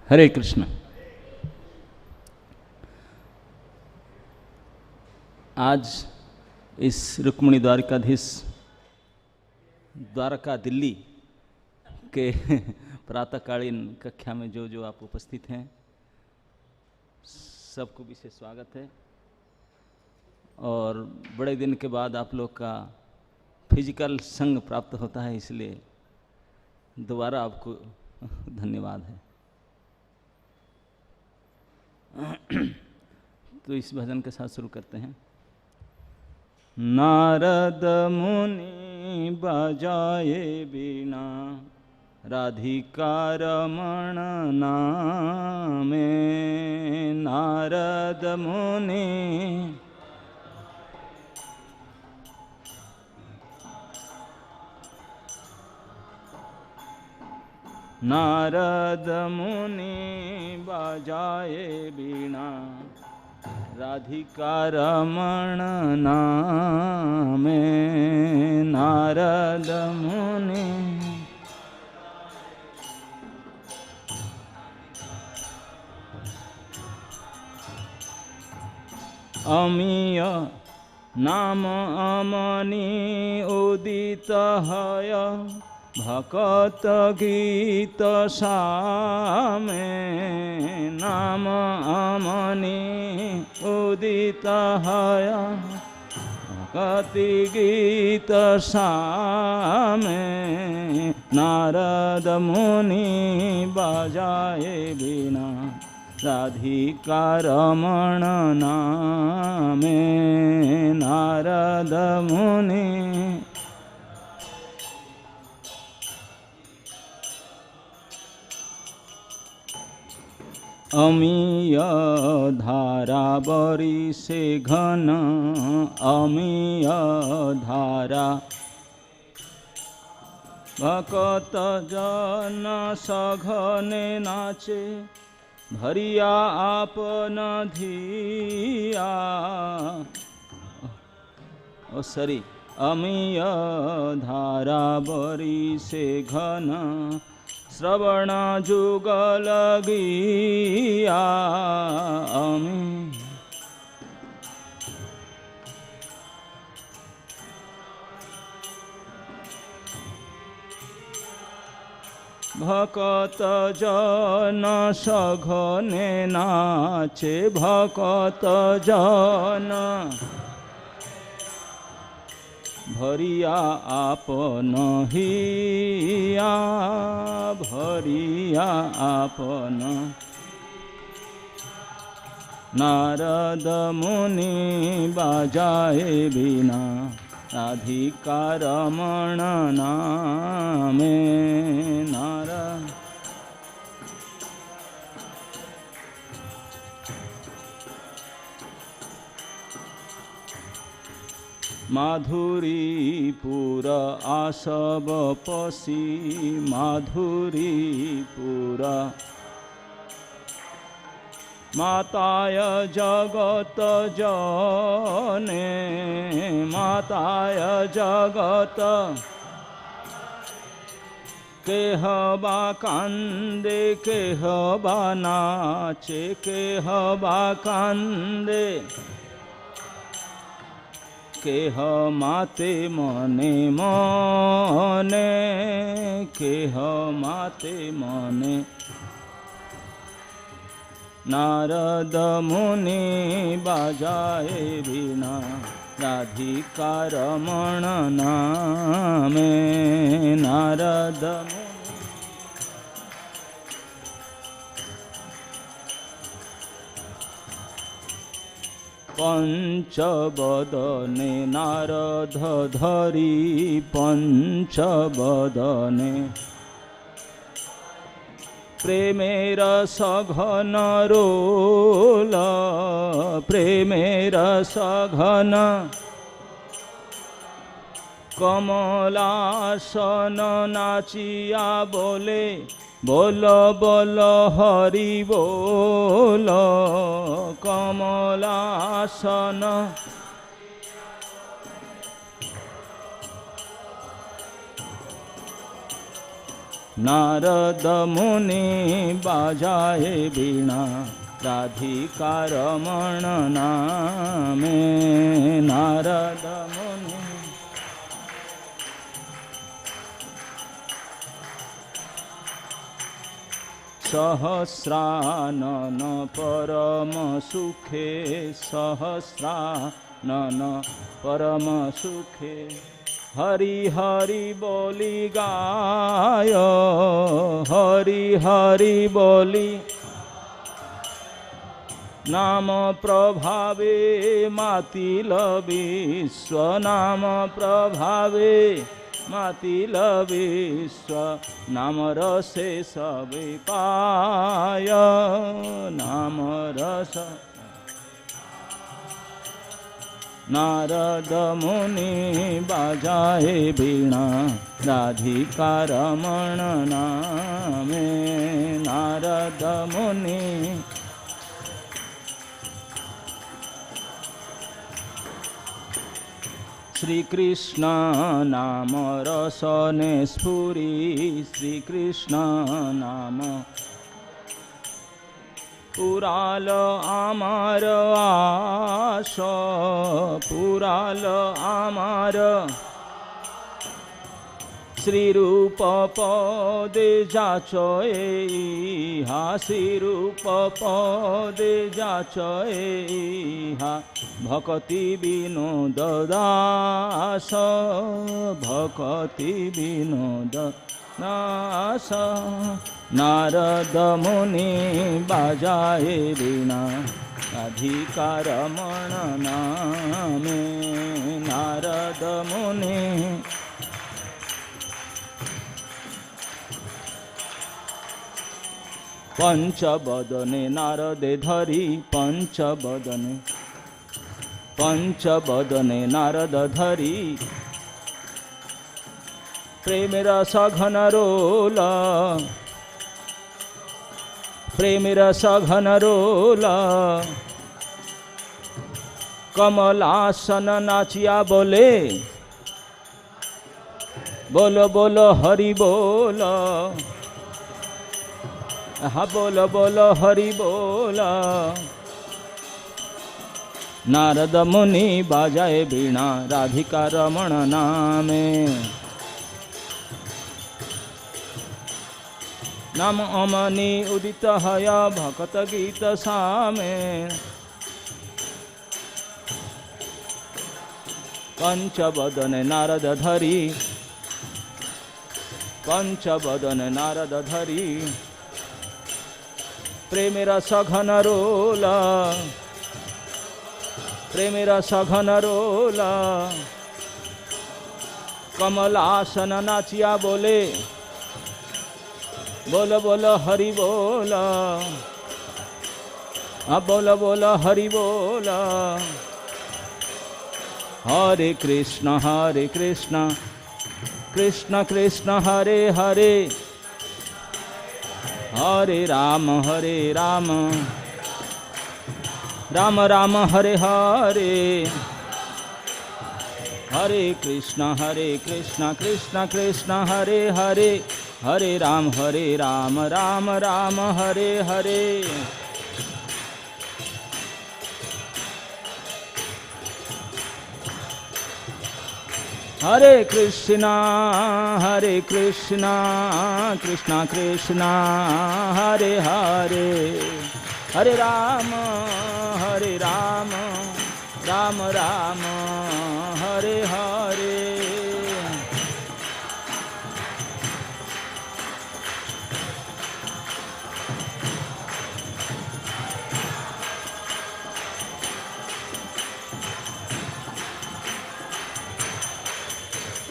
हरे कृष्ण। आज इस रुक्मिणी द्वारकाधीश द्वारका दिल्ली के प्रातःकालीन कक्षा में जो जो आप उपस्थित हैं, सबको विशेष स्वागत है। और बड़े दिन के बाद आप लोग का फिजिकल संग प्राप्त होता है, इसलिए दोबारा आपको धन्यवाद है। तो इस भजन के साथ शुरू करते हैं। नारद मुनि बजाए बीणा, राधिका रमण नामे। नारद मुनि नारद मुनि बजाए बीणा, राधिका रमण नामे। नारद मुनि अमीय नाम अमनि उदित हय, भकत गीत सामे। नाम अमनि उदित हय, भकति गीत सामे। नारद मुनि बजाए बीणा, राधिका रमण नामे। नारद मुनि अमीय धारा बरिसे घन, अमीय धारा भकत जन सघने नाचे, भरिया आपन धिया। ओ सरी अमीय धारा बरिसे घन, श्रवण जुगल गिया। अमी भकत जन सघने नाचे, भकत जन भरिया आपन हिया, भरिया आपन। नारद मुनि बजाए बीणा, राधिका रमण नामे। नारद माधुरीपुर आसव पसी, माधुरीपुर माताय जगत जने। माताय जगत केहबा कांदे, केहबा नाचे, केहबा कांदे। केह माते मने मने, केह माते मने। नारद मुनि बजाए बीणा, राधिका रमण नामे। नारद मुनि पंचवदने नारद धरी, पंचवदने प्रेमेर सघन रोल, प्रेमेर सघन कमलासन नाचिया बोले, बोल बोल हरि बोल। कमलासन नारद मुनि बाजाए वीणा राधिका रमण नामे। नारद मुनि सहस्रानन परम सुखे, सहस्रानन परम सुखे। हरि हरि बोली गाय, हरि हरि बोली नाम प्रभावे मातिल विश्व, नाम प्रभावे मातिल विश्व। नाम रसे सबे पाय, नाम रस। नारद मुनि बाजाए वीणा राधिका रमण नामे। नारद मुनि श्री कृष्ण नाम रसने स्फुरी, श्री कृष्ण नाम पुराल आमार आश, पुराल आमार। श्री रूप पदे जाचए इहा, श्री रूप पदे जाचए इहा। भक्ति विनोद दास, भक्ति विनोद दास। नारद मुनि बाजाए वीणा राधिका रमण नामे। नारद मुनि पंचवदने नारदे धरी, पंचवदने पंचवदने नारद धरी। प्रेम रस घन रोला, प्रेम रस घन रोला। कमलासन नाचिया बोले, बोलो बोलो हरि बोल। हाँ बोलो बोलो हरि बोल। नारद मुनि बाजाए वीणा राधिका रमण नामे। नाम अमनि उदित हय भक्त गीत सामे। पंचवदने नारद धरी, पंचवदने नारद धरी। प्रेम रस घन रोला, प्रेम रस घन रोला। कमलासन नाचिया बोले, बोलो बोलो हरि बोल। हाँ बोलो बोलो हरि बोल। हरे कृष्ण कृष्ण कृष्ण हरे हरे, हरे राम राम राम हरे हरे। हरे कृष्ण कृष्ण कृष्ण हरे हरे, हरे राम राम राम हरे हरे। हरे कृष्णा कृष्णा कृष्णा हरे हरे, हरे राम राम राम हरे हरे।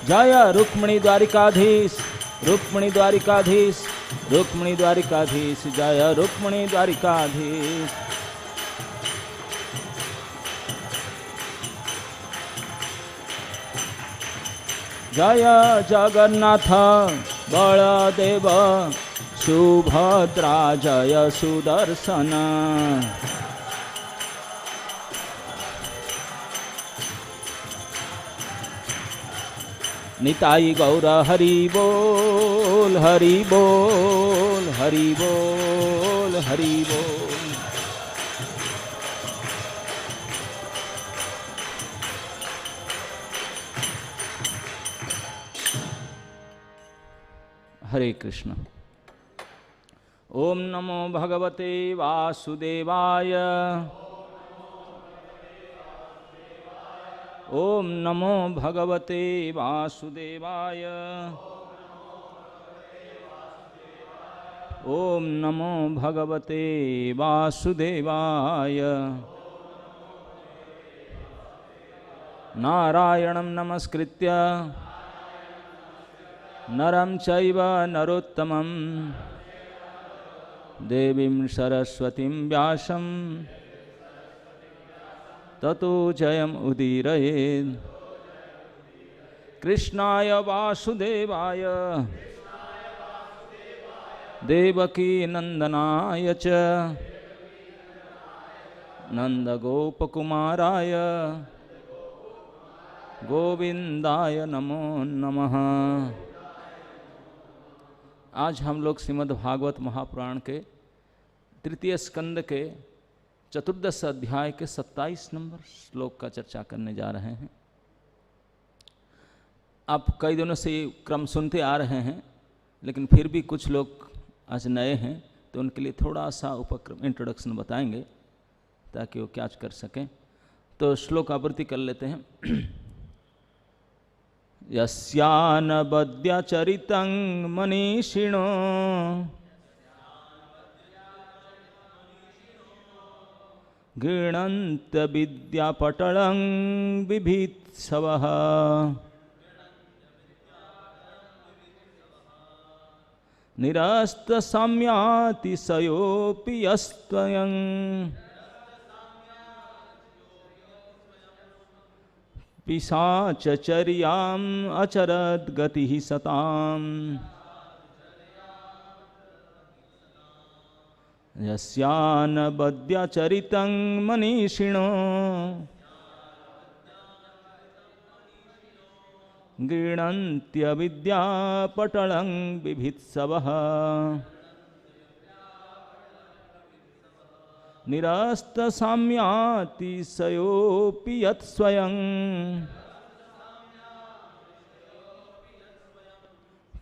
जय रुक्मिणी द्वारिकाधीश, रुक्मिणी द्वारिकाधीश, रुक्मिणी द्वारिकाधीश। जय रुक्मिणी द्वारिकाधीश। जय जगन्नाथ बलदेव सुभद्रा, जय सुदर्शन। निताई गौर हरि बोल, बोल, हरि बोल, हरि बोल, हरि बोल। हरे कृष्ण। ओम नमो भगवते वासुदेवाय। ओम नमो भगवते वासुदेवाय। ओम नमो भगवते वासुदेवाय। नारायणं नमस्कृत्य नरं चैव नरोत्तमं देवीं सरस्वतीं व्यासं ततो जयम् उदीरयेत्। कृष्णाय वासुदेवाय देवकी नंदनाय च नंदगोपकुमाराय गोविंदाय नमो नमः। आज हम लोग श्रीमद् भागवत महापुराण के तृतीय स्कंद के चतुर्दश अध्याय के 27 नंबर श्लोक का चर्चा करने जा रहे हैं। आप कई दिनों से ये क्रम सुनते आ रहे हैं, लेकिन फिर भी कुछ लोग आज नए हैं, तो उनके लिए थोड़ा सा उपक्रम इंट्रोडक्शन बताएंगे ताकि वो कैच कर सकें। तो श्लोक आवृत्ति कर लेते हैं। यस्यानबद्यचरितं मनीषिणो गृह्णन्त विद्यापटलं बिभीत्सवः। निरस्तसाम्यातिशयोऽपि यस्त्वयं पिशाचचर्याम् अचरद्गतिः सताम्। यस्यानबद्यचरितं मनीषिणो गृह्णन्त्यविद्यापटलं बिभीत्सवः। निरस्तसाम्यातिशयोऽपि यत्स्वयं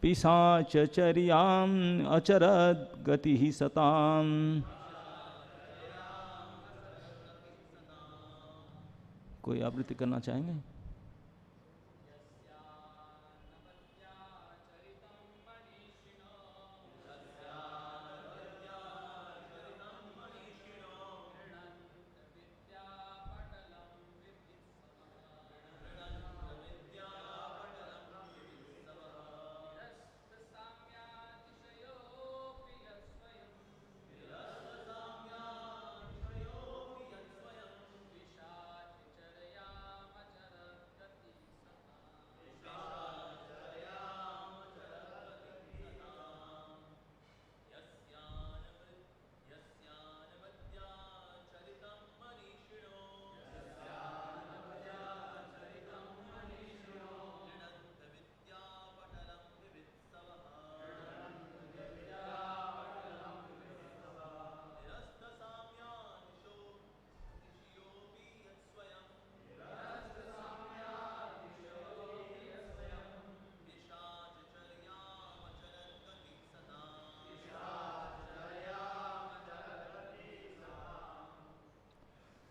पिशाचचर्याम् अचरद्गतिः सताम्। कोई आवृत्ति करना चाहेंगे?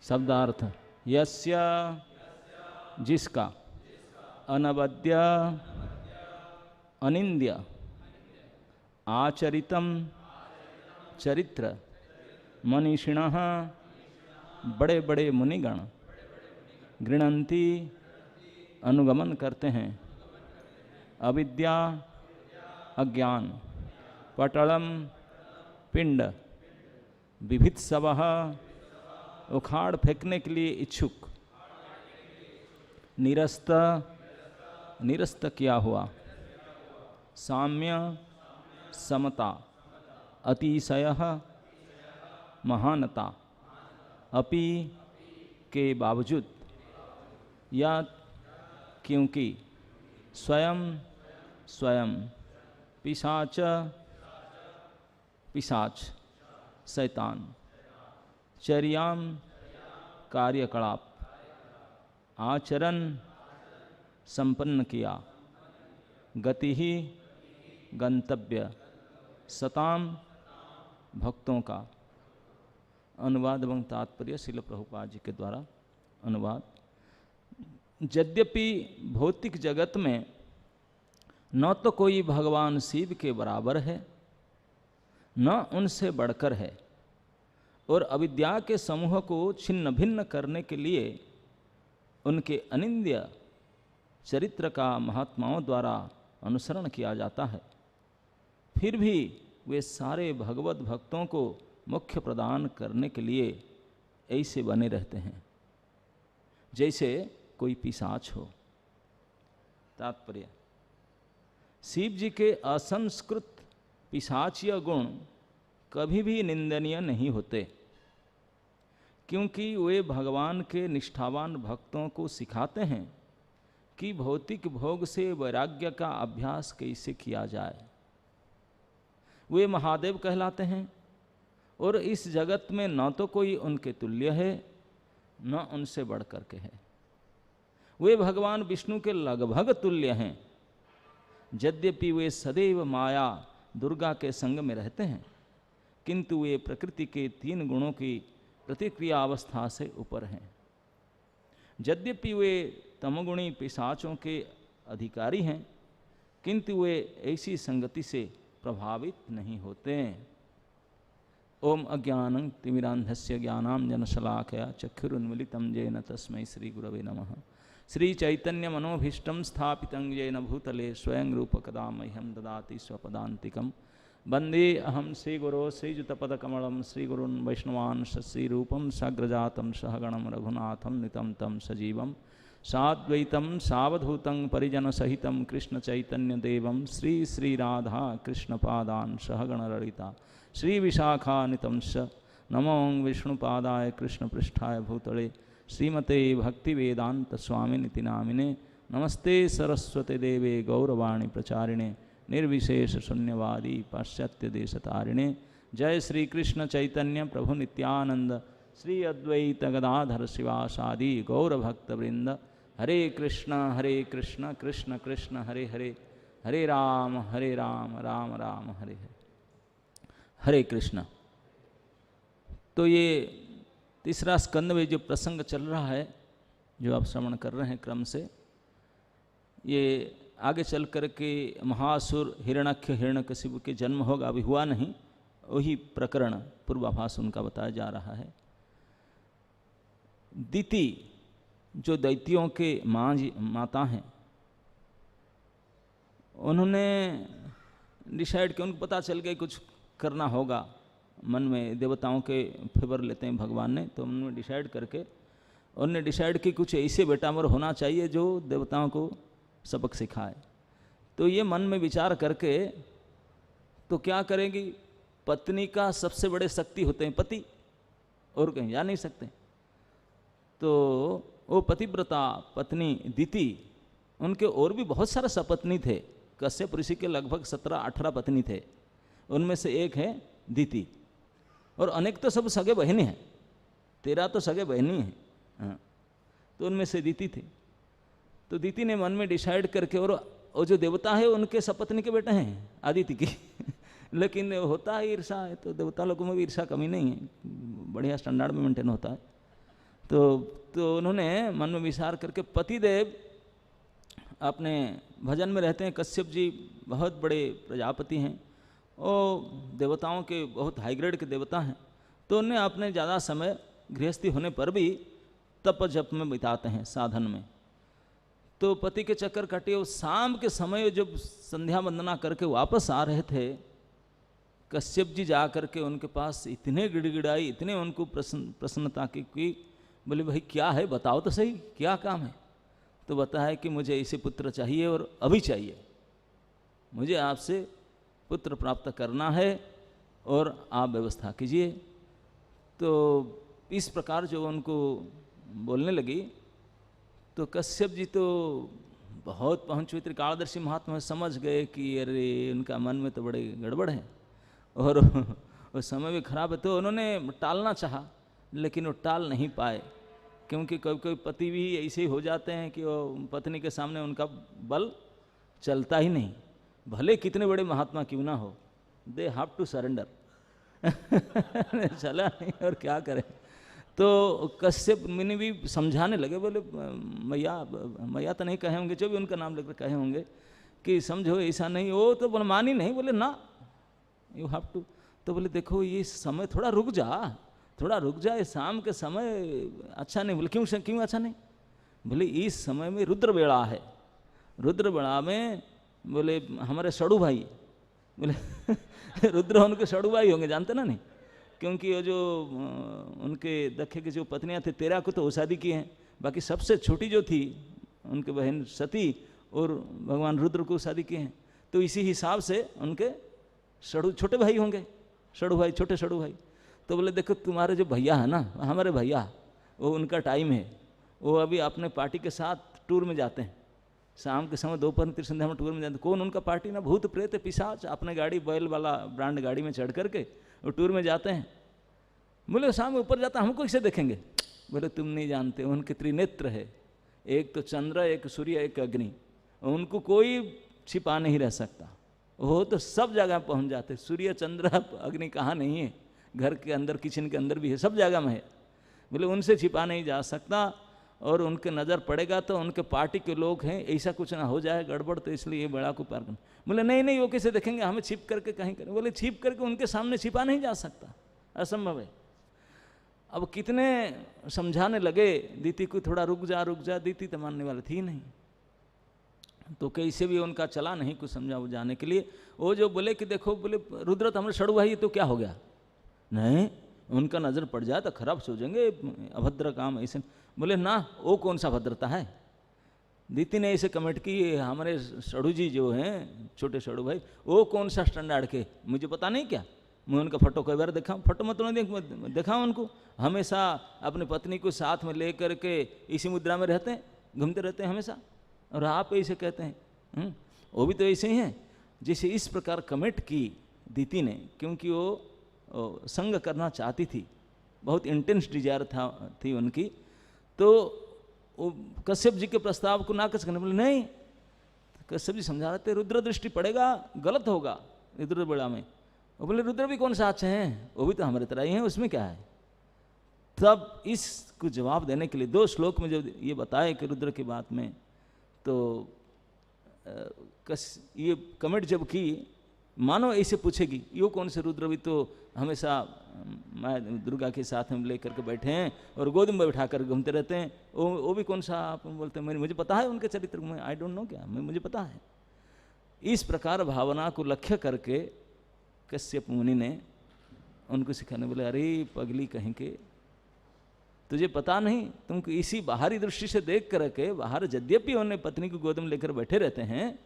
शब्दार्थ यस्य जिसका, अनवद्य अनिंद्य, आचरितम चरित्र, मनीषिणः बड़े बड़े मुनिगण, गृह्णन्ति अनुगमन करते हैं, अविद्या अज्ञान, पटलम पिंड, बिभित्सवः उखाड़ फेंकने के लिए इच्छुक, निरस्त निरस्त किया हुआ, साम्य समता, अतिशयः महानता, अपि के बावजूद, या क्योंकि, स्वयं स्वयं पिशाच पिशाच शैतान चर्याम कार्यकलाप आचरण संपन्न किया गति ही गंतव्य सताम भक्तों का। अनुवाद एवं तात्पर्य श्रील प्रभुपाद जी के द्वारा अनुवाद। यद्यपि भौतिक जगत में न तो कोई भगवान शिव के बराबर है न उनसे बढ़कर है, और अविद्या के समूह को छिन्न भिन्न करने के लिए उनके अनिंद्य चरित्र का महात्माओं द्वारा अनुसरण किया जाता है, फिर भी वे सारे भगवत भक्तों को मुख्य प्रदान करने के लिए ऐसे बने रहते हैं जैसे कोई पिशाच हो। तात्पर्य, शिव जी के असंस्कृत पिशाचीय गुण कभी भी निंदनीय नहीं होते, क्योंकि वे भगवान के निष्ठावान भक्तों को सिखाते हैं कि भौतिक भोग से वैराग्य का अभ्यास कैसे किया जाए। वे महादेव कहलाते हैं और इस जगत में न तो कोई उनके तुल्य है न उनसे बढ़ कर के है। वे भगवान विष्णु के लगभग तुल्य हैं, यद्यपि वे सदैव माया दुर्गा के संग में रहते हैं, किंतु वे प्रकृति के 3 गुणों की प्रतिक्रिया अवस्था से ऊपर हैं। यद्यपि वे तमगुणी पिशाचों के अधिकारी हैं, किंतु वे ऐसी संगति से प्रभावित नहीं होते। ओम अज्ञानं तिमिरान्धस्य ज्ञानाञ्जनशलाकया चक्षुरुन्मीलितं येन तस्मै श्रीगुरवे नमः। श्रीचैतन्यमनोभीष्टं स्थापितं येन भूतले स्वयं रूपकदा मह्यं ददाति स्वपदान्तिकं। वन्दे अहं श्रीगुरो श्रीयुतपदकमलं श्रीगुरून् वैष्णवान् श्रीरूपं साग्रजातं सहगणं रघुनाथं नितं तं सजीवं साद्वैतं सावधूतं परिजनसहितं कृष्णचैतन्यदेवं श्रीराधा कृष्णपादान् सहगणललिता श्रीविशाखान्वितं च। नमो विष्णुपादाय कृष्णपृष्ठाय भूतले श्रीमते भक्तिवेदान्तस्वामिनिति नामिने। नमस्ते सरस्वते देवे गौरवाणी प्रचारिणे निर्विशेष शून्यवादी पाश्चात्य देशतारिणे। जय श्री कृष्ण चैतन्य प्रभु नित्यानंद श्री अद्वैत गदाधर शिवासादि गौरभक्तवृंद। हरे कृष्ण कृष्ण कृष्ण हरे हरे, हरे राम राम राम हरे हरे। हरे कृष्ण। तो ये तीसरा स्कंद में जो प्रसंग चल रहा है, जो आप श्रवण कर रहे हैं क्रम से, ये आगे चल कर के महासुर हिरण्यक्ष हिरण्यकशिपु के जन्म होगा, अभी हुआ नहीं, वही प्रकरण पूर्वाभास उनका बताया जा रहा है। दिति जो दैत्यों के माता हैं, उन्होंने डिसाइड किया, उनको पता चल गया कुछ करना होगा, मन में देवताओं के फेवर लेते हैं भगवान ने, तो उन्होंने डिसाइड करके उन्होंने डिसाइड कि कुछ ऐसे बेटावर होना चाहिए जो देवताओं को सबक सिखाए। तो ये मन में विचार करके तो क्या करेंगी, पत्नी का सबसे बड़े शक्ति होते हैं पति, और कहीं जा नहीं सकते। तो वो पतिव्रता पत्नी दिति, उनके और भी बहुत सारे सपत्नी थे। कश्यप ऋषि के लगभग 17-18 पत्नी थे, उनमें से एक है दिति, और अनेक तो सब सगे बहनें हैं, 13 तो सगे बहनी हैं। हाँ, तो उनमें से दिति थी। तो दिति ने मन में डिसाइड करके, और वो जो देवता है उनके सपत्नी के बेटे हैं आदित्य की लेकिन होता है ईर्षा है, तो देवता लोगों में भी ईर्षा कमी नहीं है, बढ़िया स्टैंडर्ड में मेंटेन होता है। तो उन्होंने मन में विचार करके, पतिदेव अपने भजन में रहते हैं, कश्यप जी बहुत बड़े प्रजापति हैं, वो देवताओं के बहुत हाई ग्रेड के देवता हैं, तो उन्हें अपने ज़्यादा समय गृहस्थी होने पर भी तप जप में बिताते हैं, साधन में। तो पति के चक्कर कटे, वो शाम के समय जब संध्या वंदना करके वापस आ रहे थे, कश्यप जी जा करके उनके पास इतने गिड़गिड़ाई, इतने उनको प्रसन्नता की बोले भाई क्या है, बताओ तो सही क्या काम है। तो बताया कि मुझे ऐसे पुत्र चाहिए और अभी चाहिए, मुझे आपसे पुत्र प्राप्त करना है और आप व्यवस्था कीजिए। तो इस प्रकार जो उनको बोलने लगी, तो कश्यप जी तो बहुत पहुँच हुई त्रिकालदर्शी महात्मा समझ गए कि अरे उनका मन में तो बड़े गड़बड़ है और उस समय भी खराब है, तो उन्होंने टालना चाहा लेकिन वो टाल नहीं पाए, क्योंकि कभी कभी पति भी ऐसे ही हो जाते हैं कि वो पत्नी के सामने उनका बल चलता ही नहीं, भले कितने बड़े महात्मा क्यों ना हो, दे हैव टू सरेंडर। चला नहीं और क्या करें। तो कश्यप मुनि भी समझाने लगे, बोले मैया तो नहीं कहे होंगे, जो भी उनका नाम लेकर कहे होंगे कि समझो ऐसा नहीं, वो तो बोले मानी नहीं, बोले ना यू हैव टू। तो बोले देखो ये समय थोड़ा रुक जा, ये शाम के समय अच्छा नहीं। बोले क्यों अच्छा नहीं? बोले इस समय में रुद्र बेड़ा है, रुद्र बेड़ा में बोले हमारे सड़ू भाई, बोले रुद्र उनके सड़ू भाई होंगे, जानते ना नहीं, क्योंकि वो जो उनके दखे की जो पत्नियां थी 13 को तो वो शादी की हैं, बाकी सबसे छोटी जो थी उनके बहन सती और भगवान रुद्र को शादी की हैं, तो इसी हिसाब से उनके छोटे भाई होंगे, सड़ू भाई, छोटे सड़ू भाई। तो बोले देखो तुम्हारे जो भैया है ना, हमारे भैया, वो उनका टाइम है, वो अभी अपने पार्टी के साथ टूर में जाते हैं, शाम के समय दोपहर में संध्या में टूर में जाते हैं। कौन उनका पार्टी ना, भूत प्रेत पिशाच, अपने गाड़ी बैल वाला ब्रांड गाड़ी में चढ़ करके वो टूर में जाते हैं। बोले शाम में ऊपर जाता हमको कैसे देखेंगे? बोले तुम नहीं जानते, उनके त्रिनेत्र है, एक तो चंद्र, एक सूर्य, एक अग्नि, उनको कोई छिपा नहीं रह सकता, वो तो सब जगह पहुंच जाते। सूर्य चंद्र अग्नि कहाँ नहीं है, घर के अंदर किचन के अंदर भी है, सब जगह में है। बोले उनसे छिपा नहीं जा सकता, और उनके नज़र पड़ेगा तो उनके पार्टी के लोग हैं, ऐसा कुछ ना हो जाए गड़बड़, तो इसलिए ये बेड़ा को पार करना। बोले नहीं वो कैसे देखेंगे, हमें छिप करके कहीं करें? बोले छिप करके उनके सामने छिपा नहीं जा सकता, असंभव है। अब कितने समझाने लगे दीति को, थोड़ा रुक जा, दीति तो मानने वाली थी नहीं, तो कैसे भी उनका चला नहीं कुछ समझा वो जाने के लिए। वो जो बोले कि देखो, बोले रुद्र तो हमारे सड़ू भाई, तो क्या हो गया? नहीं, उनका नज़र पड़ जाए तो खराब सोचेंगे, अभद्र काम ऐसे। बोले ना, वो कौन सा भद्रता है? दीति ने ऐसे कमेंट की, हमारे सड़ू जी जो हैं, छोटे सड़ू भाई, वो कौन सा स्टैंडर्ड के, मुझे पता नहीं क्या? मैं उनका फोटो कई बार देखा, फोटो मत नहीं देखा उनको, हमेशा अपनी पत्नी को साथ में ले करके इसी मुद्रा में रहते हैं, घूमते रहते हैं हमेशा, और आप ऐसे कहते हैं। वो भी तो ऐसे ही हैं। जैसे इस प्रकार कमेंट की दीति ने, क्योंकि वो संग करना चाहती थी, बहुत इंटेंस डिजायर थी उनकी, तो वो कश्यप जी के प्रस्ताव को नाकच करने बोले नहीं। कश्यप जी समझा रहे थे रुद्र दृष्टि पड़ेगा, गलत होगा रुद्र बेड़ा में। वो बोले रुद्र भी कौन सा अच्छे हैं, वो भी तो हमारे तरह ही हैं, उसमें क्या है? तब इसको जवाब देने के लिए 2 श्लोक में जब ये बताए कि रुद्र की बात में, तो ये कमेंट जब की, मानो ऐसे पूछेगी यो कौन से रुद्र, भी तो हमेशा मैं दुर्गा के साथ में लेकर के बैठे हैं और गोद में बैठा कर घूमते रहते हैं, वो भी कौन सा आप बोलते हैं? मुझे पता है उनके चरित्र में, आई डोंट नो क्या, मुझे पता है। इस प्रकार भावना को लक्ष्य करके कश्यप मुनि ने उनको सिखाने बोले, अरे पगली कहीं के, तुझे पता नहीं, तुमको इसी बाहरी दृष्टि से देख करके, बाहर यद्यपि उन्हें पत्नी को गोद में लेकर बैठे रहते हैं,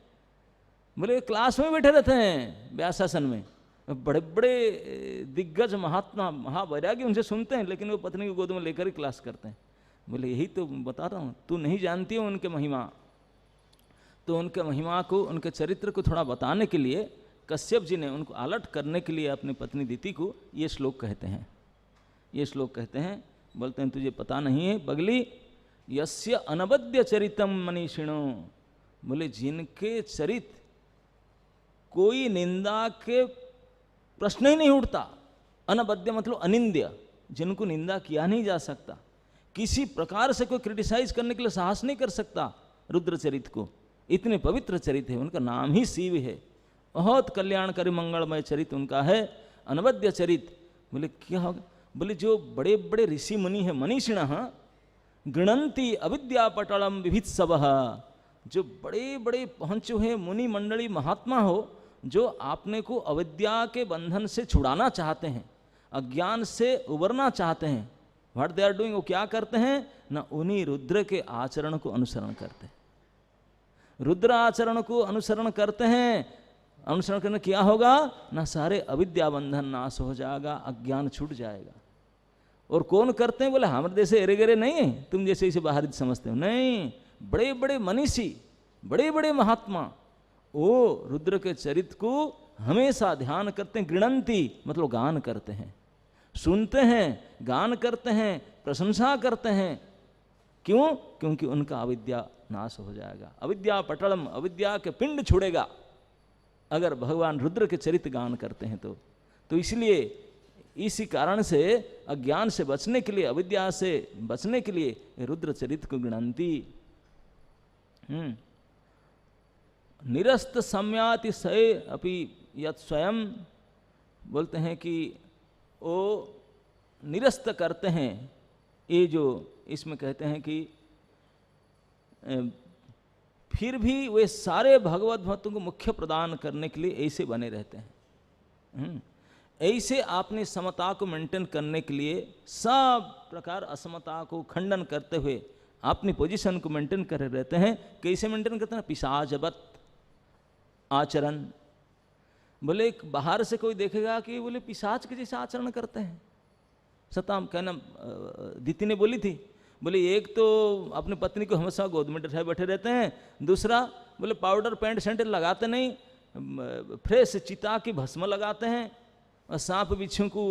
बोले क्लास में बैठे रहते हैं व्यासासन में, बड़े बड़े दिग्गज महात्मा महावैरागी उनसे सुनते हैं, लेकिन वो पत्नी को गोद में लेकर ही क्लास करते हैं। बोले यही तो बता रहा हूँ, तू नहीं जानती हो उनके महिमा। तो उनके महिमा को, उनके चरित्र को थोड़ा बताने के लिए कश्यप जी ने उनको अलर्ट करने के लिए अपनी पत्नी दीति को ये श्लोक कहते हैं। ये श्लोक कहते हैं, बोलते हैं तुझे पता नहीं है पगली, यस्य अनबद्य चरितम मनीषिणो, बोले जिनके चरित्र कोई निंदा के प्रश्न ही नहीं उठता, अनबद्य मतलब अनिंद्य, जिनको निंदा किया नहीं जा सकता, किसी प्रकार से कोई क्रिटिसाइज करने के लिए साहस नहीं कर सकता रुद्र चरित्र को, इतने पवित्र चरित्र है, उनका नाम ही शिव है, बहुत कल्याणकारी मंगलमय चरित्र उनका है, अनबद्य चरित्र। बोले क्या होगा? बोले जो बड़े बड़े ऋषि मुनि है, मनीषिण गृणंती अविद्या पटलम विभित्सवः, जो बड़े बड़े पहुंचे हुए मुनि मंडली महात्मा हो, जो आपने को अविद्या के बंधन से छुड़ाना चाहते हैं, अज्ञान से उबरना चाहते हैं, व्हाट दे आर डूइंग, वो क्या करते हैं ना, उन्हीं रुद्र के आचरण को अनुसरण करते हैं, रुद्र आचरण को अनुसरण करते हैं। अनुसरण करने क्या होगा ना, सारे अविद्या बंधन नाश हो जाएगा, अज्ञान छूट जाएगा। और कौन करते हैं? बोले हमारे जैसे एरे गेरे नहीं है, तुम जैसे इसे बाहर समझते हो, नहीं, बड़े बड़े मनीषी बड़े बड़े महात्मा वो रुद्र के चरित्र को हमेशा ध्यान करते हैं, गृणंती मतलब गान करते हैं, सुनते हैं, गान करते हैं, प्रशंसा करते हैं। क्यों? क्योंकि उनका अविद्या नाश हो जाएगा, अविद्या पटलम, अविद्या के पिंड छुड़ेगा अगर भगवान रुद्र के चरित्र गान करते हैं तो इसलिए इसी कारण से अज्ञान से बचने के लिए, अविद्या से बचने के लिए रुद्र चरित्र को गृणंती। निरस्त सम्याति सय अपि यत् स्वयं, बोलते हैं कि वो निरस्त करते हैं, ये जो इसमें कहते हैं कि फिर भी वे सारे भगवत भक्तों को मुख्य प्रदान करने के लिए ऐसे बने रहते हैं। ऐसे आपने समता को मेंटेन करने के लिए सब प्रकार असमता को खंडन करते हुए अपनी पोजीशन को मेंटेन कर रहते हैं। कैसे मेंटेन करते हैं? पिशाचवत आचरण। बोले बाहर से कोई देखेगा कि बोले पिशाच के जैसे आचरण करते हैं। सताम कहना दीति ने बोली थी, बोले एक तो अपनी पत्नी को हमेशा गोद में बैठे बैठे रहते हैं, दूसरा बोले पाउडर पेंट सेंट लगाते नहीं, फ्रेश चिता की भस्म लगाते हैं, सांप बिच्छू को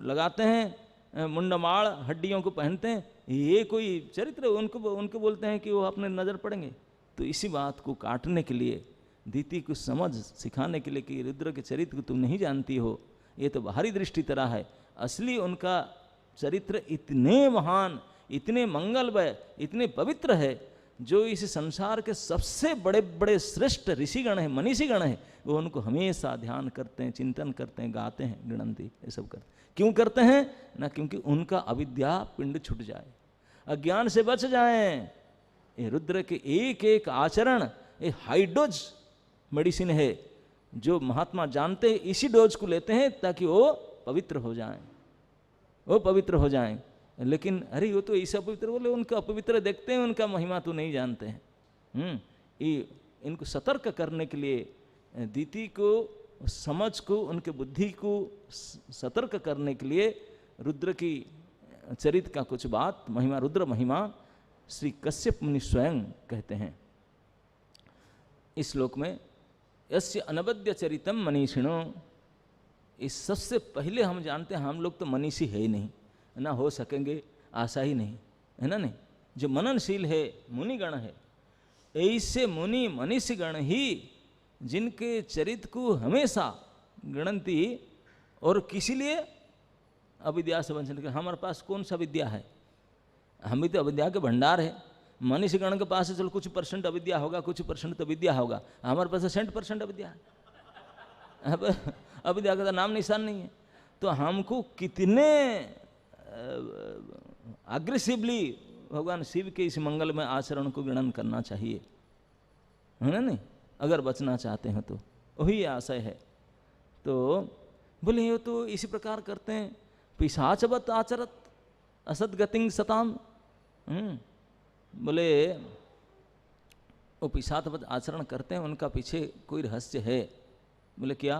लगाते हैं, मुंडमाड़ हड्डियों को पहनते हैं। ये कोई चरित्र? उनको बोलते हैं कि वो अपने नज़र पड़ेंगे। तो इसी बात को काटने के लिए, दीति को समझ सिखाने के लिए कि रुद्र के चरित्र को तुम नहीं जानती हो, ये तो बाहरी दृष्टि तरह है, असली उनका चरित्र इतने महान, इतने मंगलमय, इतने पवित्र है, जो इस संसार के सबसे बड़े बड़े श्रेष्ठ ऋषिगण हैं, मनीषीगण हैं, वो उनको हमेशा ध्यान करते हैं, चिंतन करते हैं, गाते हैं, गृणंती, ये सब करते हैं। क्यों करते हैं? ना क्योंकि उनका अविद्या पिंड छूट जाए, अज्ञान से बच जाएं। ये रुद्र के एक एक आचरण ये हाई डोज मेडिसिन है, जो महात्मा जानते हैं, इसी डोज को लेते हैं ताकि वो पवित्र हो जाएं, वो पवित्र हो जाएं। लेकिन अरे वो तो ऐसा पवित्र, बोले उनका अपवित्र देखते हैं, उनका महिमा तो नहीं जानते हैं। इनको सतर्क करने के लिए, दीति को समझ को, उनके बुद्धि को सतर्क करने के लिए रुद्र की चरित्र का कुछ बात, महिमा, रुद्र महिमा श्री कश्यप मुनि स्वयं कहते हैं इस श्लोक में। यस्य अनवद्य चरितम मनीषिणो, इस सबसे पहले हम जानते हैं हम लोग तो मनीषी है ही नहीं, ना हो सकेंगे, आशा ही नहीं है ना। नहीं, जो मननशील है, मुनिगण है, ऐसे मुनि मनीषीगण ही जिनके चरित्र को हमेशा गणंती, और किसी लिए अविद्या से वंचन कर। हमारे पास कौन सा विद्या है? हम भी तो अविद्या के भंडार है। मनीषीगण के पास चलो कुछ % अविद्या होगा, कुछ % तो विद्या होगा, हमारे पास 100% अविद्या है। अब अविद्या का नाम निशान नहीं है। तो हमको कितने अग्रेसिवली भगवान शिव के इस मंगलमय आचरण को गणन करना चाहिए, है ना। नहीं, अगर बचना चाहते हैं तो वही आशय है। तो बोले ये तो इसी प्रकार करते हैं, पिशाचवत आचरत असदगतिं सताम। बोले वो पिशाचवत आचरण करते हैं, उनका पीछे कोई रहस्य है। बोले क्या?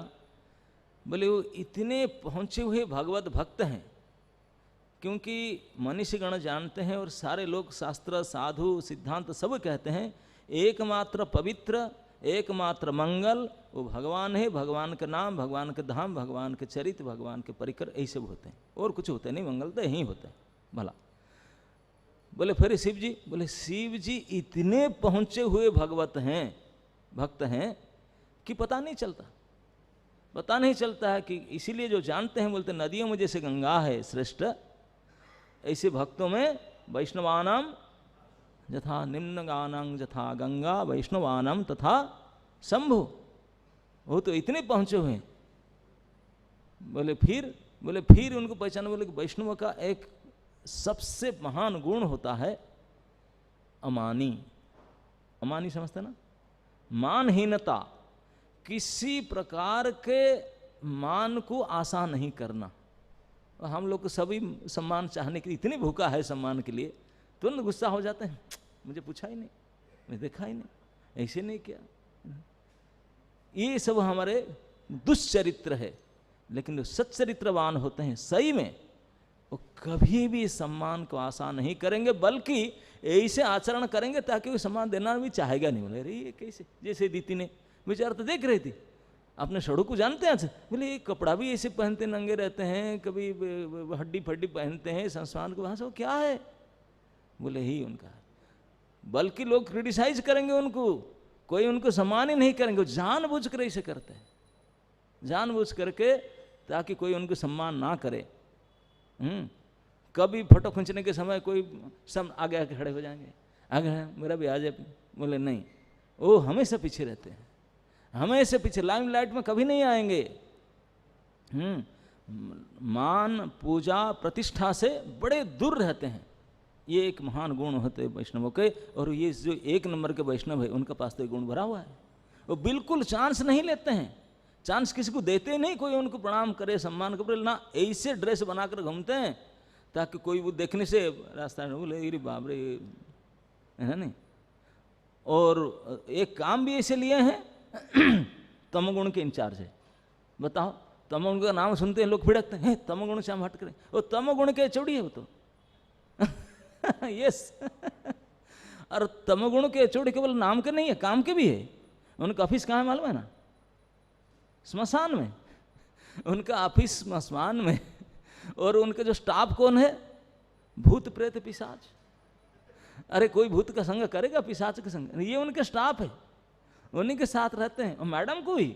बोले वो इतने पहुँचे हुए भगवत भक्त हैं, क्योंकि मनीषीगण जानते हैं और सारे लोग शास्त्र, साधु, सिद्धांत सब कहते हैं एकमात्र पवित्र, एकमात्र मंगल वो भगवान है। भगवान का नाम, भगवान के धाम, भगवान के चरित्र, भगवान के परिकर, ऐसे होते हैं, और कुछ होते नहीं। मंगल तो यही होता है भला। बोले फिर शिव जी? बोले शिव जी इतने पहुँचे हुए भगवत हैं, भक्त हैं कि पता नहीं चलता, पता नहीं चलता है कि इसीलिए जो जानते हैं बोलते नदियों में जैसे गंगा है श्रेष्ठ, ऐसे भक्तों में वैष्णवानाम यथा निम्नगानां यथा गंगा वैष्णवानाम तथा शंभु, वो तो इतने पहुँचे हुए। बोले फिर उनको पहचान। बोले कि वैष्णव का एक सबसे महान गुण होता है अमानी। अमानी समझते ना? मानहीनता, किसी प्रकार के मान को आशा नहीं करना। हम लोग को सभी सम्मान चाहने के लिए इतने भूखा है सम्मान के लिए, तुरंत गुस्सा हो जाते हैं, मुझे पूछा ही नहीं, मैं देखा ही नहीं, ऐसे नहीं किया। ये सब हमारे दुष्चरित्र है। लेकिन जो सच्चरित्रवान होते हैं सही में, वो कभी भी सम्मान को आशा नहीं करेंगे, बल्कि ऐसे आचरण करेंगे ताकि वो सम्मान देना भी चाहेगा नहीं। बोले अरे ये कैसे, जैसे दीदी ने बेचारा तो देख रही थी अपने सड़ों को जानते हैं। बोले ये कपड़ा भी ऐसे पहनते, नंगे रहते हैं, कभी हड्डी फड्डी पहनते हैं, संस्थान को वहाँ से वो क्या है? बोले ही उनका, बल्कि लोग क्रिटिसाइज करेंगे उनको, कोई उनको सम्मान ही नहीं करेंगे। जानबूझ कर ऐसे करते हैं, जानबूझ करके, ताकि कोई उनको सम्मान ना करे। कभी फोटो खींचने के समय कोई सब आगे आके खड़े हो जाएंगे, आगे मेरा भी आ जाए। बोले नहीं, वो हमेशा पीछे रहते हैं, हमेशा पीछे, लाइमलाइट में कभी नहीं आएंगे। मान पूजा प्रतिष्ठा से बड़े दूर रहते हैं। ये एक महान गुण होते हैं वैष्णवों के। और ये जो एक नंबर के वैष्णव है उनका पास तो गुण भरा हुआ है। वो बिल्कुल चांस नहीं लेते हैं, चांस किसी को देते नहीं कोई उनको प्रणाम करे, सम्मान करे ना। ऐसे ड्रेस बनाकर घूमते हैं ताकि कोई वो देखने से रास्ता में बोले अरे बाप रे, है नहीं। और एक काम भी ऐसे लिए हैं, तमोगुण के इंचार्ज है। बताओ, तमोगुण का नाम सुनते हैं लोग भिड़कते हैं, तमोगुण से हम हट करें। वो तमोगुण के चौड़ी है वो तो यस और तमोगुण के चौड़ी केवल नाम के नहीं है, काम के भी है। उनका ऑफिस कहाँ है मालूम है ना? स्मशान में। उनका ऑफिस स्मशान में। और उनका जो स्टाफ कौन है? भूत प्रेत पिशाच। अरे कोई भूत का संग करेगा पिशाच का संग? ये उनके स्टाफ है, उन्हीं के साथ रहते हैं। और मैडम को ही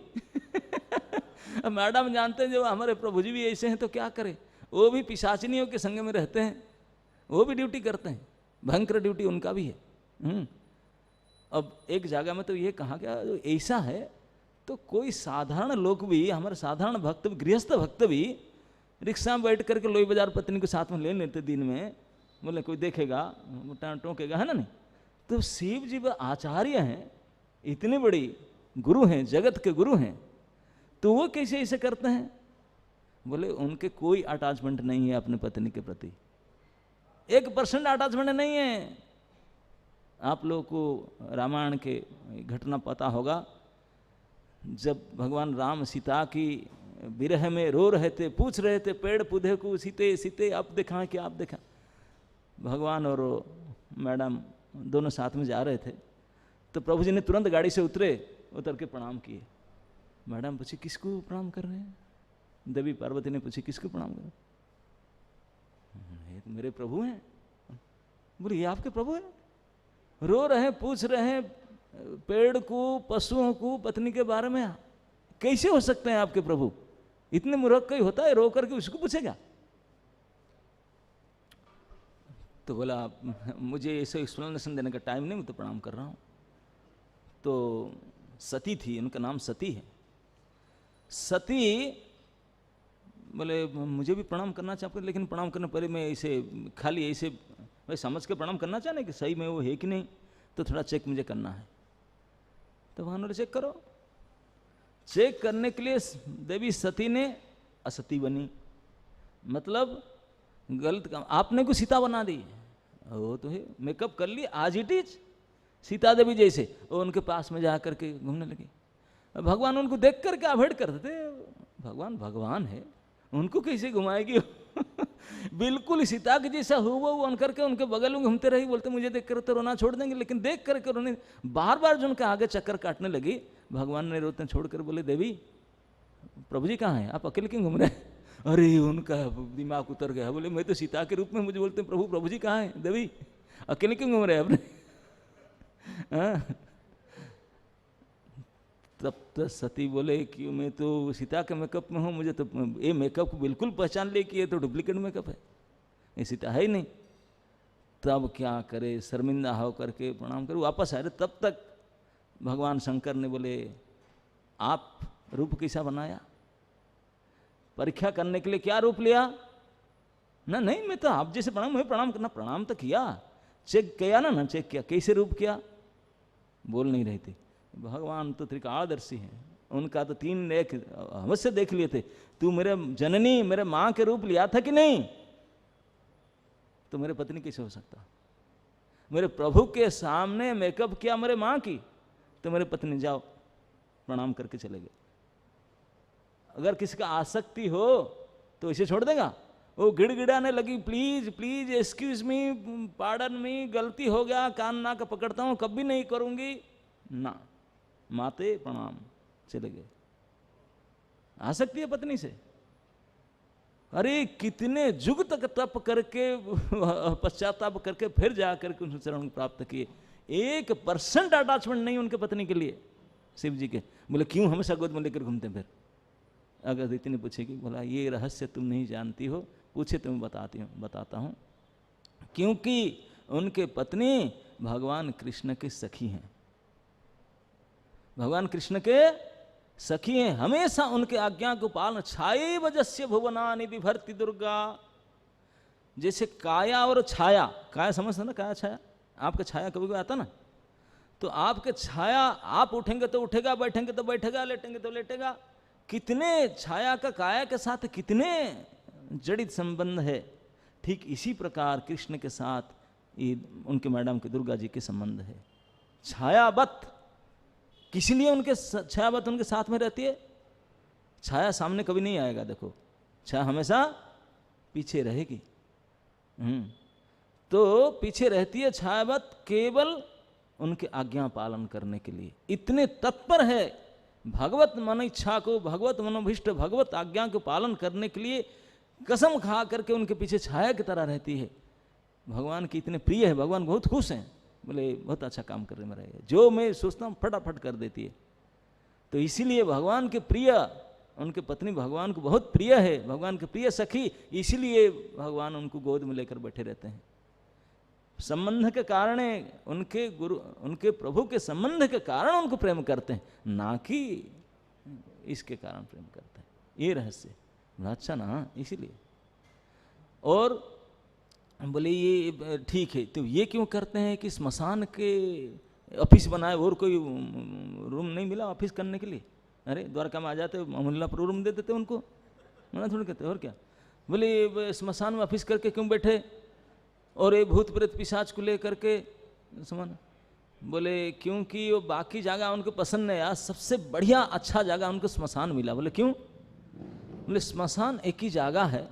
मैडम जानते हैं जो हमारे प्रभु जी भी ऐसे हैं तो क्या करें, वो भी पिशाचनियों के संग में रहते हैं, वो भी ड्यूटी करते हैं, भयंकर ड्यूटी उनका भी है। अब एक जगह में तो ये कहा गया जो ऐसा है तो कोई साधारण लोग भी, हमारे साधारण भक्त, गृहस्थ भक्त भी रिक्शा में बैठ करके लोई बाजार पत्नी को साथ में ले लेते दिन में। बोले कोई देखेगा टोकेगा, है ना नहीं। तो शिव जी वह आचार्य हैं, इतने बड़ी गुरु हैं, जगत के गुरु हैं, तो वो कैसे ऐसे करते हैं? बोले उनके कोई अटैचमेंट नहीं है अपने पत्नी के प्रति, 1% अटैचमेंट नहीं है। आप लोगों को रामायण के घटना पता होगा, जब भगवान राम सीता की विरह में रो रहे थे, पूछ रहे थे पेड़ पौधे को, सीते सीते आप देखा कि आप देखा। भगवान और मैडम दोनों साथ में जा रहे थे, तो प्रभु जी ने तुरंत गाड़ी से उतर के प्रणाम किए। मैडम पूछी किसको प्रणाम कर रहे हैं? देवी पार्वती ने पूछी किसको प्रणाम कर रहे हैं? ये तो मेरे प्रभु हैं। बोले ये आपके प्रभु हैं? रो रहे हैं, पूछ रहे हैं पेड़ को, पशुओं को, पत्नी के बारे में, कैसे हो सकते हैं आपके प्रभु? इतने मूर्ख कोई होता है, रो करके उसको पूछेगा? तो बोला मुझे ऐसे एक्सप्लेनेशन देने का टाइम नहीं, मैं तो प्रणाम कर रहा हूँ। तो सती थी, उनका नाम सती है। सती बोले मुझे भी प्रणाम करना चाहते, लेकिन प्रणाम करने पहले मैं ऐसे खाली ऐसे भाई समझ के प्रणाम करना चाहने कि सही में वो है कि नहीं, तो थोड़ा चेक मुझे करना है। तो वहाँ उन्होंने चेक करो। चेक करने के लिए देवी सती ने असती बनी, मतलब गलत काम, आपने को सीता बना दी। वो तो है, मेकअप कर लिया आज इट इज सीता देवी जैसे। वो उनके पास में जा करके घूमने लगी। भगवान उनको देख करके अवॉइड करते थे। भगवान भगवान है, उनको कैसे घुमाएगी बिल्कुल सीता के जैसा हुआ वो बन करके उनके बगल में घूमते रही। बोलते मुझे देख कर तो रोना छोड़ देंगे, लेकिन देख करके उन्होंने बार बार जो उनका आगे चक्कर काटने लगी। भगवान ने रोते छोड़कर बोले देवी प्रभु जी कहाँ हैं, आप अकेले क्यों घूम रहे हैं? अरे उनका दिमाग उतर गया। बोले मैं तो सीता के रूप में, मुझे बोलते हैं प्रभु जी कहाँ हैं? देवी अकेले क्यों घूम रहे हैं अपने? तब तो सती बोले कि मैं तो सीता के मेकअप में हूँ, मुझे तो ये मेकअप को बिल्कुल पहचान ले कि ये तो डुप्लीकेट मेकअप है, ये सीता है ही नहीं। तब क्या करे, शर्मिंदा हो करके प्रणाम करे, वापस आए। तब तक भगवान शंकर ने बोले आप रूप कैसा बनाया, परीक्षा करने के लिए क्या रूप लिया? ना नहीं मैं तो आप जैसे प्रणाम, मैं प्रणाम करना, प्रणाम तो किया, चेक किया ना चेक किया, कैसे रूप किया? बोल नहीं रही थी। भगवान तो त्रिकालदर्शी हैं, उनका तो 3 एक अवश्य देख लिए थे। तू मेरे जननी, मेरे माँ के रूप लिया था कि नहीं? तो मेरे पत्नी कैसे हो सकता? मेरे प्रभु के सामने मेकअप किया मेरे माँ की, तो मेरे पत्नी जाओ प्रणाम करके चले गए। अगर किसी का आसक्ति हो तो इसे छोड़ देगा? वो गिड़गिड़ाने लगी, please please excuse me, pardon me, गलती हो गया, कान नाक पकड़ता हूँ, कभी नहीं करूंगी ना। माते प्रणाम, चले गए। आ सकती है पत्नी से? अरे कितने जुग तक तप करके पश्चाताप करके फिर जा करके उनसे चरण प्राप्त किए। 1% अटैचमेंट नहीं उनके पत्नी के लिए शिव जी के। बोले क्यों हमेशा गोद में लेकर घूमते हैं? फिर अगर इतनी पूछेगी, बोला ये रहस्य तुम नहीं जानती हो, पूछे तुम्हें बताता हूँ। क्योंकि उनके पत्नी भगवान कृष्ण के सखी हैं, भगवान कृष्ण के सखी हैं, हमेशा उनके आज्ञा को पालन। छाये वजस्य भुवनानि बिभर्ति दुर्गा। जैसे काया और छाया, काया समझते ना, काया छाया, आपका छाया कभी कोई आता ना, तो आपके छाया, आप उठेंगे तो उठेगा, बैठेंगे तो बैठेगा, लेटेंगे तो लेटेगा। कितने छाया का काया के साथ कितने जड़ित संबंध है। ठीक इसी प्रकार कृष्ण के साथ ये उनके मैडम के दुर्गा जी के संबंध है। छायावत, किस लिए उनके छायावत उनके साथ में रहती है? छाया सामने कभी नहीं आएगा, देखो छाया हमेशा पीछे रहेगी। तो पीछे रहती है छायावत, केवल उनके आज्ञा पालन करने के लिए। इतने तत्पर है भगवत मन इच्छा को, भगवत मनोभिष्ट, भगवत आज्ञा को पालन करने के लिए कसम खा करके उनके पीछे छाया की तरह रहती है। भगवान की इतने प्रिय है, भगवान बहुत खुश हैं, बोले बहुत अच्छा काम करने में रहेगा, जो मैं सोचता हूँ फटाफट कर देती है। तो इसीलिए भगवान के प्रिय, उनके पत्नी भगवान को बहुत प्रिय है, भगवान के प्रिय सखी, इसीलिए भगवान उनको गोद में लेकर बैठे रहते हैं। संबंध के कारण, उनके गुरु, उनके प्रभु के संबंध के कारण उनको प्रेम करते हैं, ना कि इसके कारण प्रेम करते हैं। ये रहस्य अच्छा ना, इसीलिए। और बोले ये ठीक है, तो ये क्यों करते हैं कि स्मशान के ऑफिस बनाए, और कोई रूम नहीं मिला ऑफिस करने के लिए? अरे द्वारका में आ जाते, मोहल्ला पर रूम दे देते उनको, मना थोड़ी कहते। और क्या बोले स्मशान में ऑफिस करके क्यों बैठे, और ये भूत प्रेत पिशाच को ले करके समान? बोले क्योंकि वो बाकी जगह उनको पसंद नहीं, आज सबसे बढ़िया अच्छा जगह उनको स्मशान मिला। बोले क्यों? बोले स्मशान एक ही जगह है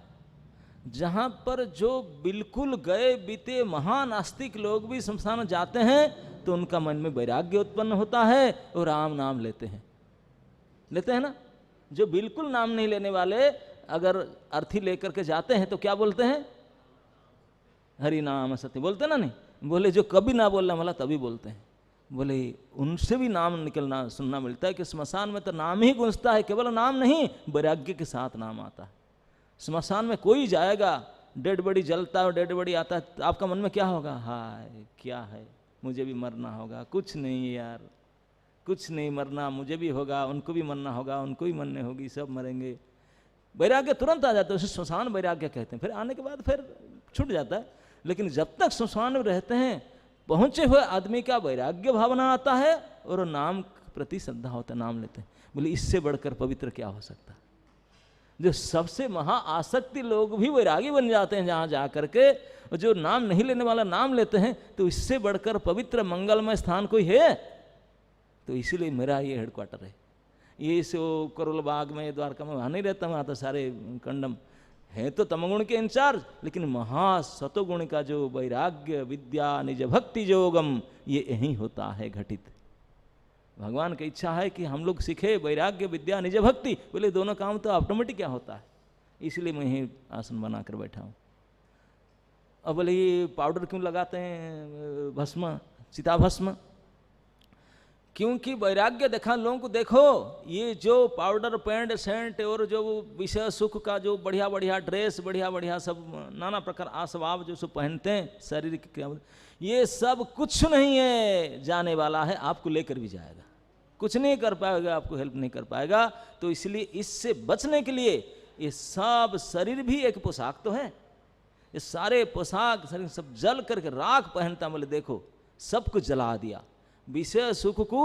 जहाँ पर जो बिल्कुल गए बीते महान आस्तिक लोग भी स्मशान जाते हैं तो उनका मन में वैराग्य उत्पन्न होता है और राम नाम लेते हैं ना। जो बिल्कुल नाम नहीं लेने वाले अगर अर्थी लेकर के जाते हैं तो क्या बोलते हैं? हरि नाम सत्य बोलते ना, नहीं बोले जो कभी ना बोलने वाला तभी बोलते हैं। बोले उनसे भी नाम निकलना सुनना मिलता है कि स्मशान में तो नाम ही गूंजता है, केवल नाम नहीं, वैराग्य के साथ नाम आता है। स्मशान में कोई जाएगा, डेड बॉडी जलता है और डेड बॉडी आता है, तो आपका मन में क्या होगा? हाय क्या है, मुझे भी मरना होगा। कुछ नहीं यार, कुछ नहीं, मरना मुझे भी होगा, उनको भी मरना होगा, उनको भी मरने होगी, सब मरेंगे। वैराग्य तुरंत आ जाता है, उसे श्मशान वैराग्य कहते हैं। फिर आने के बाद फिर छूट जाता है, लेकिन जब तक श्मशान में रहते हैं पहुंचे हुए आदमी का वैराग्य भावना आता है और नाम प्रति श्रद्धा होता है, नाम लेते हैं। बोले इससे बढ़कर पवित्र क्या हो सकता है? जो सबसे महा आसक्ति लोग भी वैरागी बन जाते हैं जहाँ जा करके, और जो नाम नहीं लेने वाला नाम लेते हैं, तो इससे बढ़कर पवित्र मंगलमय स्थान कोई है? तो इसीलिए मेरा ये हेडक्वार्टर है। ये सो करोल बाग में, द्वारका में वहाँ नहीं रहता, वहाँ तो सारे कंडम है तो तमगुण के इंचार्ज, लेकिन महासतोगुण का जो वैराग्य विद्या निज भक्ति योगम, ये यही होता है घटित। भगवान की इच्छा है कि हम लोग सीखे वैराग्य विद्या निज भक्ति। बोले दोनों काम तो ऑटोमेटिक क्या होता है, इसलिए मैं यही आसन बना कर बैठा हूँ। अब बोले ये पाउडर क्यों लगाते हैं, भस्म, चिता भस्म? क्योंकि वैराग्य देखा लोगों को, देखो ये जो पाउडर पेंट सेंट और जो विषय सुख का जो बढ़िया बढ़िया ड्रेस, बढ़िया बढ़िया सब नाना प्रकार आसवाब जो सब पहनते हैं शरीर के, ये सब कुछ नहीं है, जाने वाला है, आपको लेकर भी जाएगा, कुछ नहीं कर पाएगा, आपको हेल्प नहीं कर पाएगा। तो इसलिए इससे बचने के लिए ये सब शरीर भी एक पोशाक तो है, ये सारे पोशाक शरीर सब जल करके राख पहनता। बोले देखो सब कुछ जला दिया, विषय सुख को,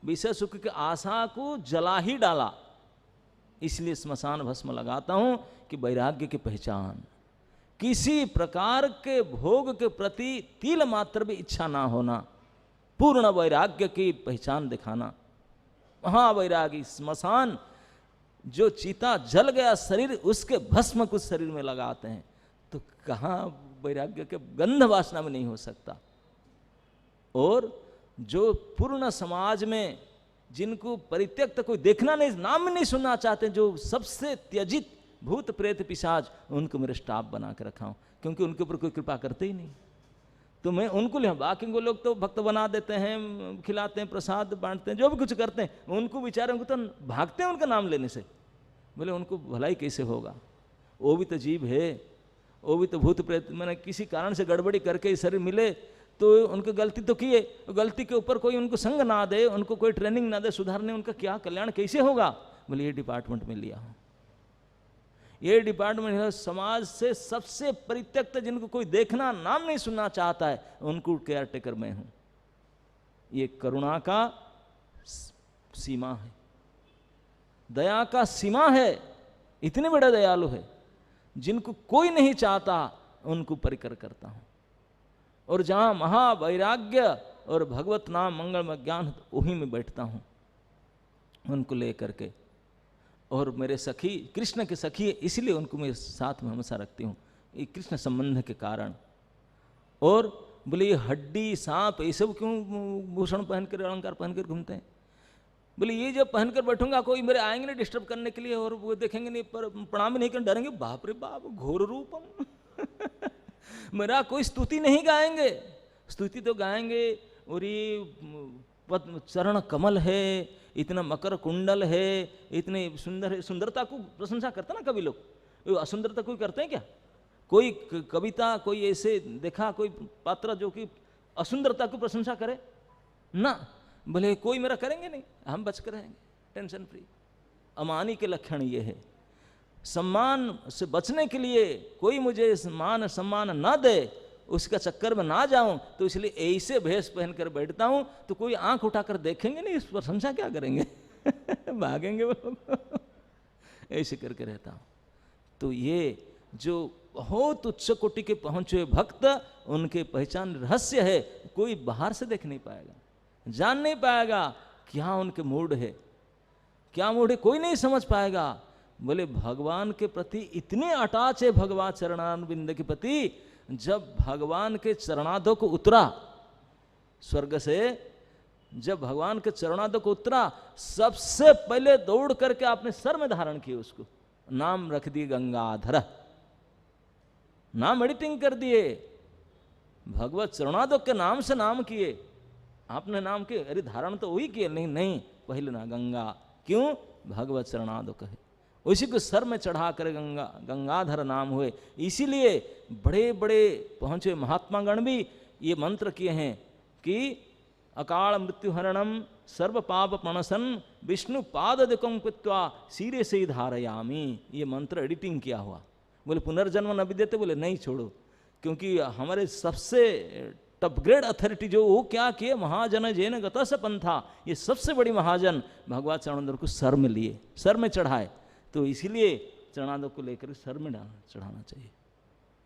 विषय सुख की आशा को जला ही डाला। इसलिए श्मशान भस्म लगाता हूं कि वैराग्य की पहचान, किसी प्रकार के भोग के प्रति तिल मात्र भी इच्छा ना होना, पूर्ण वैराग्य की पहचान दिखाना। महावैरागी श्मशान जो चीता जल गया शरीर, उसके भस्म कुछ शरीर में लगाते हैं, तो कहाँ वैराग्य के गंध वासना में नहीं हो सकता। और जो पूर्ण समाज में जिनको परित्यक्त कोई देखना नहीं, नाम नहीं सुनना चाहते, जो सबसे त्यजित भूत प्रेत पिशाच, उनको मेरे स्टाफ बना के रखा हूं, क्योंकि उनके ऊपर कोई कृपा करते ही नहीं। तो मैं उनको ले, बाकी को लोग तो भक्त बना देते हैं, खिलाते हैं, प्रसाद बांटते हैं, जो भी कुछ करते हैं, उनको बेचारे उनको तो भागते हैं उनका नाम लेने से। बोले उनको भलाई कैसे होगा, वो भी तो जीव है, वो भी तो भूत प्रेत, मैंने किसी कारण से गड़बड़ी करके शरीर मिले, तो उनको गलती तो किए, गलती के ऊपर कोई उनको संग ना दे, उनको कोई ट्रेनिंग ना दे सुधारने, उनका क्या कल्याण कैसे होगा। बोले ये डिपार्टमेंट में लिया हूँ, ये डिपार्टमेंट समाज से सबसे परित्यक्त, जिनको कोई देखना नाम नहीं सुनना चाहता है, उनको केयर टेकर मैं हूं। ये करुणा का सीमा है, दया का सीमा है, इतने बड़े दयालु है, जिनको कोई नहीं चाहता उनको परिकर करता हूं। और जहां महावैराग्य और भगवत नाम मंगलमय ज्ञान, वहीं में बैठता हूं उनको लेकर के। और मेरे सखी कृष्ण के सखी है, इसलिए उनको मैं साथ में हमेशा रखती हूँ, ये कृष्ण संबंध के कारण। और बोले ये हड्डी सांप ये सब क्यों भूषण पहनकर अलंकार पहनकर घूमते हैं। बोले ये जब पहनकर बैठूंगा कोई मेरे आएंगे नहीं डिस्टर्ब करने के लिए, और वो देखेंगे नहीं, पर प्रणाम नहीं करने डरेंगे, बाप रे बाप घोर रूपम मेरा कोई स्तुति नहीं गाएंगे, स्तुति तो गाएंगे, और ये चरण कमल है, इतना मकर कुंडल है, इतने सुंदर है, सुंदरता को प्रशंसा करते ना कभी लोग, असुंदरता कोई करते हैं क्या। कोई कविता, कोई ऐसे देखा कोई पात्र जो कि असुंदरता को प्रशंसा करे ना। भले कोई मेरा करेंगे नहीं, हम बच कर रहेंगे टेंशन फ्री। अमानी के लक्षण ये है, सम्मान से बचने के लिए कोई मुझे मान सम्मान ना दे, उसका चक्कर में ना जाऊं, तो इसलिए ऐसे भेष पहनकर बैठता हूं, तो कोई आंख उठाकर देखेंगे नहीं, इस प्रशंसा क्या करेंगे भागेंगे वो लोग ऐसे करके रहता हूं। तो ये जो बहुत उच्च कोटि के पहुंचे भक्त, उनके पहचान रहस्य है, कोई बाहर से देख नहीं पाएगा, जान नहीं पाएगा क्या उनके मूड है, क्या मूड है, कोई नहीं समझ पाएगा। बोले भगवान के प्रति इतने अटाच है भगवान चरणारविंद के प्रति, जब भगवान के चरणादों को उतरा स्वर्ग से, जब भगवान के चरणादों को उतरा, सबसे पहले दौड़ करके आपने सर में धारण किए, उसको नाम रख दिए गंगाधर, नाम एडिटिंग कर दिए, भगवत चरणादों के नाम से नाम किए आपने, नाम के अरे धारण तो वही किए, नहीं नहीं पहले ना गंगा, क्यों भगवत चरणादों कहे, उसी को सर में चढ़ा कर गंगाधर नाम हुए। इसीलिए बड़े बड़े पहुंचे महात्मा गण भी ये मंत्र किए हैं कि अकाल मृत्यु हरणम सर्व पाप प्रणसन विष्णु पाद दिकं पित्वा सिरे से धारयामी, ये मंत्र एडिटिंग किया हुआ। बोले पुनर्जन्म न भी देते, बोले नहीं छोड़ो, क्योंकि हमारे सबसे टॉप ग्रेड अथॉरिटी जो वो क्या किए, महाजन जैन गता से पंथा, ये सबसे बड़ी महाजन भगवान चरणादों को सर में लिए, सर में चढ़ाए, तो इसीलिए चरणादों को लेकर सर में चढ़ाना चाहिए,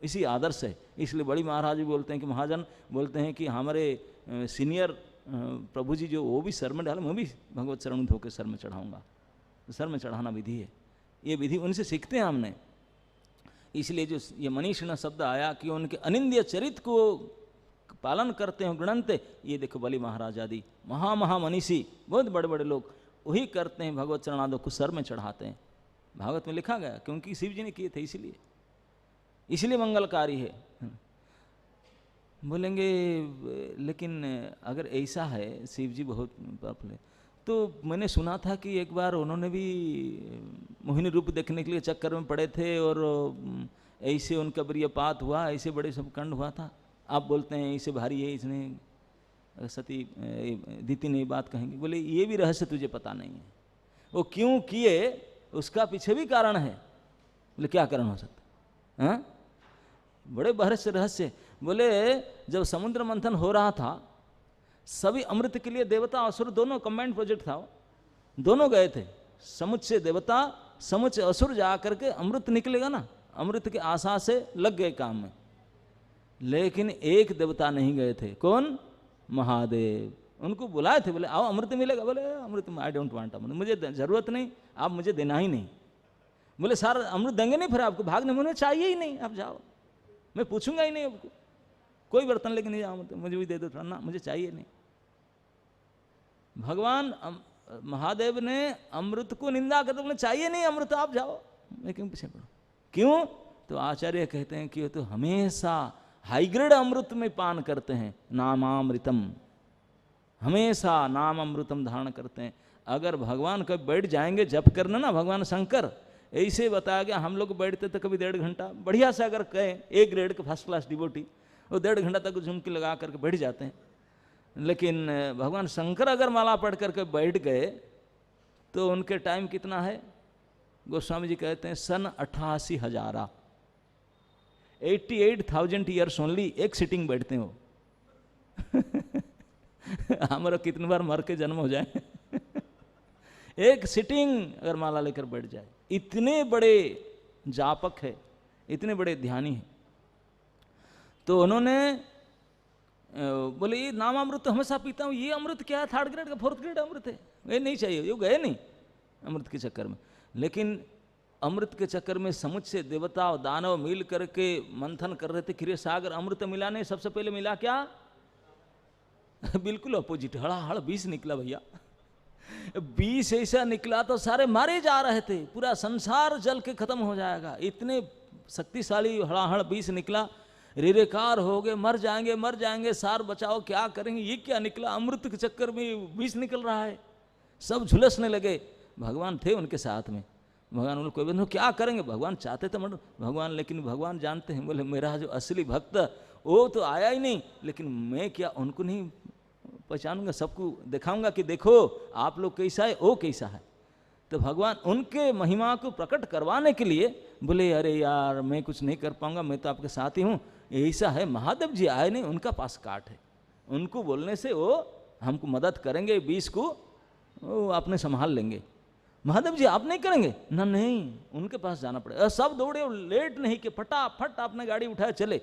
इसी आदर्श है। इसलिए बड़ी महाराज भी बोलते हैं कि महाजन बोलते हैं कि हमारे सीनियर प्रभु जी जो वो भी सर में डाले, मैं भी भगवत चरण धोकर सर में चढ़ाऊंगा, तो सर में चढ़ाना विधि है, ये विधि उनसे सीखते हैं हमने। इसलिए जो ये मनीषिण शब्द आया कि उनके अनिंद्य चरित्र को पालन करते हैं, गणनते, ये देखो बलि महाराज आदि मनीषी बहुत बड़े बड़े लोग वही करते हैं, भगवत चरणादों को सर में चढ़ाते हैं। भागवत में लिखा गया, क्योंकि शिव जी ने किए थे, इसलिए मंगलकारी है। बोलेंगे लेकिन अगर ऐसा है शिव जी बहुत पावरफुल है, तो मैंने सुना था कि एक बार उन्होंने भी मोहिनी रूप देखने के लिए चक्कर में पड़े थे, और ऐसे उनका प्रियपात हुआ, ऐसे बड़े सब कांड हुआ था। आप बोलते हैं ऐसे भारी है, इसने सती दीति ने बात कहेंगे। बोले ये भी रहस्य तुझे पता नहीं है, वो क्यों किए उसका पीछे भी कारण है। बोले क्या कारण हो सकता है, बड़े बहस से रहस्य। बोले जब समुद्र मंथन हो रहा था, सभी अमृत के लिए देवता असुर दोनों कंबाइंड प्रोजेक्ट था, दोनों गए थे, समुच्चय देवता समुच्चय असुर जा करके अमृत निकलेगा ना, अमृत की आशा से लग गए काम में। लेकिन एक देवता नहीं गए थे, कौन, महादेव। उनको बुलाए थे, बोले आओ अमृत मिलेगा, बोले अमृत आई डोंट वांट अमृत, मुझे ज़रूरत नहीं, आप मुझे देना ही नहीं। बोले सर अमृत देंगे नहीं, फिर आपको भागने, मुझे चाहिए ही नहीं, आप जाओ, मैं पूछूंगा ही नहीं आपको, कोई बर्तन लेके नहीं जाओ, मुझे भी दे दो थोड़ा ना, मुझे चाहिए नहीं। भगवान महादेव ने अमृत को निंदा करते बोले चाहिए नहीं अमृत, आप जाओ, मैं क्यों पीछे पड़ो, क्यों? तो आचार्य कहते हैं कि ये तो हमेशा हाईग्रेड अमृत में पान करते हैं, नामामृतम, हमेशा नाम अमृतम धारण करते हैं। अगर भगवान कभी बैठ जाएंगे जप करना ना, भगवान शंकर ऐसे बताया गया, हम लोग बैठते तो कभी 1.5 घंटा बढ़िया से, अगर कहें एक ग्रेड के फर्स्ट क्लास डिवोटी, वो 1.5 घंटा तक झुमकी लगा करके बैठ जाते हैं। लेकिन भगवान शंकर अगर माला पढ़ करके बैठ गए तो उनके टाइम कितना है? गोस्वामी जी कहते हैं सन 88,000, 88,000 ईयर्स ओनली, एक सिटिंग बैठते हो। हमारा कितनी बार मर के जन्म हो जाए एक सिटिंग अगर माला लेकर बैठ जाए, इतने बड़े जापक है, इतने बड़े ध्यानी है। तो उन्होंने बोले ये नामामृत हमेशा पीता हूँ, ये अमृत क्या है, 3rd ग्रेड का 4th ग्रेड अमृत है, ये नहीं चाहिए, ये गए नहीं अमृत के चक्कर में। लेकिन अमृत के चक्कर में समुच से देवता और दानव मिल करके मंथन कर रहे थे क्षीर सागर, अमृत मिला नहीं, सबसे पहले मिला क्या? बिल्कुल अपोजिट, हड़ाहड़ विष निकला भैया। विष ऐसा निकला तो सारे मारे जा रहे थे, पूरा संसार जल के खत्म हो जाएगा, इतने शक्तिशाली हड़ाहड़ विष निकला, रेरेकार हो गए, मर जाएंगे मर जाएंगे, सार बचाओ क्या करेंगे, ये क्या निकला, अमृत के चक्कर में विष निकल रहा है। सब झुलसने लगे, भगवान थे उनके साथ में, भगवान बोले कोई बंधु क्या करेंगे, भगवान चाहते तो मर भगवान, लेकिन भगवान जानते हैं, बोले मेरा जो असली भक्त वो तो आया ही नहीं, लेकिन मैं क्या उनको नहीं पहचानूंगा, सबको दिखाऊंगा कि देखो आप लोग कैसा है, वो कैसा है। तो भगवान उनके महिमा को प्रकट करवाने के लिए बोले अरे यार मैं कुछ नहीं कर पाऊंगा, मैं तो आपके साथ ही हूँ, ऐसा है। महादेव जी आए नहीं, उनका पास काट है, उनको बोलने से वो हमको मदद करेंगे, बीस को वो आपने संभाल लेंगे। महादेव जी आप नहीं करेंगे ना? नहीं, उनके पास जाना पड़ेगा। सब दौड़े, लेट नहीं कि फटाफट आपने गाड़ी उठाया चले।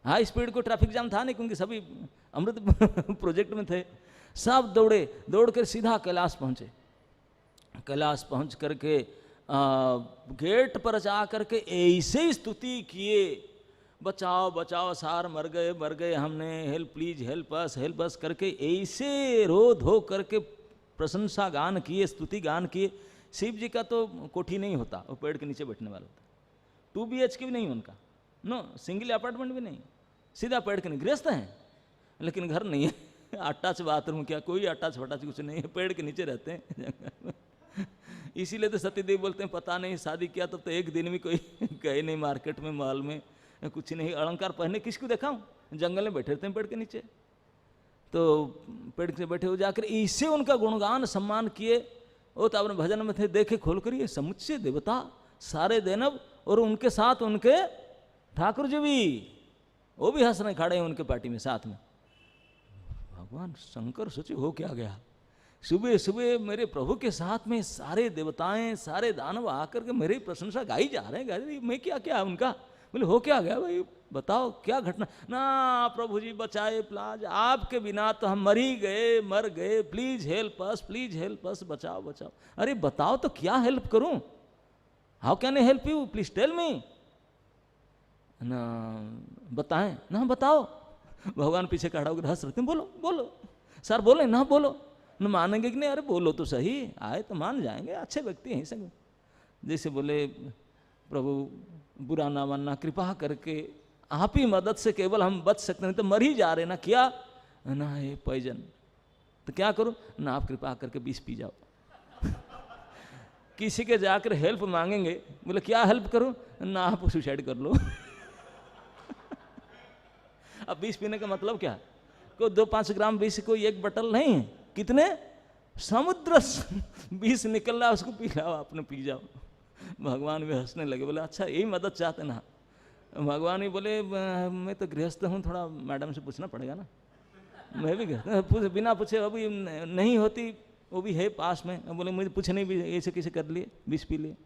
हाई स्पीड को ट्रैफिक जाम था नहीं, क्योंकि सभी अमृत प्रोजेक्ट में थे। सब दौड़े, दौड़ कर सीधा कैलाश पहुँचे। कैलाश पहुँच करके गेट पर जा करके ऐसे स्तुति किए, बचाओ बचाओ सार मर गए हमने, हेल्प प्लीज हेल्प अस करके ऐसे रो धो करके प्रशंसा गान किए, स्तुति गान किए। शिव जी का तो कोठी नहीं होता, वो पेड़ के नीचे बैठने वाला होता। 2 BHK भी नहीं उनका, नो सिंगल अपार्टमेंट भी नहीं, सीधा पेड़ के नीचे। गृहस्थ हैं लेकिन घर नहीं है, अटैच बाथरूम क्या, कोई अटैच फटाच कुछ नहीं है, पेड़ के नीचे रहते हैं। इसीलिए तो सतीदेव बोलते हैं पता नहीं शादी किया तब तो एक दिन में कोई गए नहीं मार्केट में, मॉल में, कुछ नहीं, अलंकार पहने किसको दिखाऊं, जंगल में बैठे रहते हैं पेड़ के नीचे। तो पेड़ से बैठे हो जाकर इससे उनका गुणगान सम्मान किए। वो तो अपने भजन में थे, देखे खोल कर ये समुच्चय देवता सारे देनव, और उनके साथ उनके ठाकुर जी भी, वो भी हंस रहे खड़े हैं उनके पार्टी में साथ में। भगवान शंकर सोचे हो क्या गया, सुबह सुबह मेरे प्रभु के साथ में सारे देवताएं सारे दानव आकर के मेरी प्रशंसा गाई जा रहे हैं, मैं क्या क्या उनका। बोले हो क्या गया भाई, बताओ क्या घटना। ना प्रभु जी बचाए प्लाज, आपके बिना तो हम मर गए, प्लीज हेल्प अस, बचाओ बचाओ। अरे बताओ तो क्या हेल्प करूं, how can I help you, please tell me. ना बताएं ना, बताओ। भगवान पीछे खड़ा होकर हंस रहे, बोलो बोलो सर, बोले ना, बोलो न मानेंगे कि नहीं, अरे बोलो तो सही, आए तो मान जाएंगे, अच्छे व्यक्ति हैं सब। जैसे बोले प्रभु बुरा ना मानना, कृपा करके आप ही मदद से केवल हम बच सकते, नहीं तो मर ही जा रहे ना, क्या ना ये पॉइजन, तो क्या करूं ना, आप कृपा करके 20 पी जाओ। किसी के जाकर हेल्प मांगेंगे, बोले क्या हेल्प करूं ना, आप सुसाइड कर लो। अब 20 पीने का मतलब क्या, कोई 2-5 ग्राम विष कोई एक बटल नहीं है, कितने समुद्र विष निकल रहा, उसको पी लाओ, आपने पी जाओ। भगवान भी हंसने लगे, बोले अच्छा यही मदद चाहते ना। भगवान भी बोले मैं तो गृहस्थ हूँ, थोड़ा मैडम से पूछना पड़ेगा ना, मैं भी बिना पूछे अभी नहीं होती, वो भी है पास में। बोले मुझे पूछने भी ऐसे कैसे कर लिए, 20 पी लिए।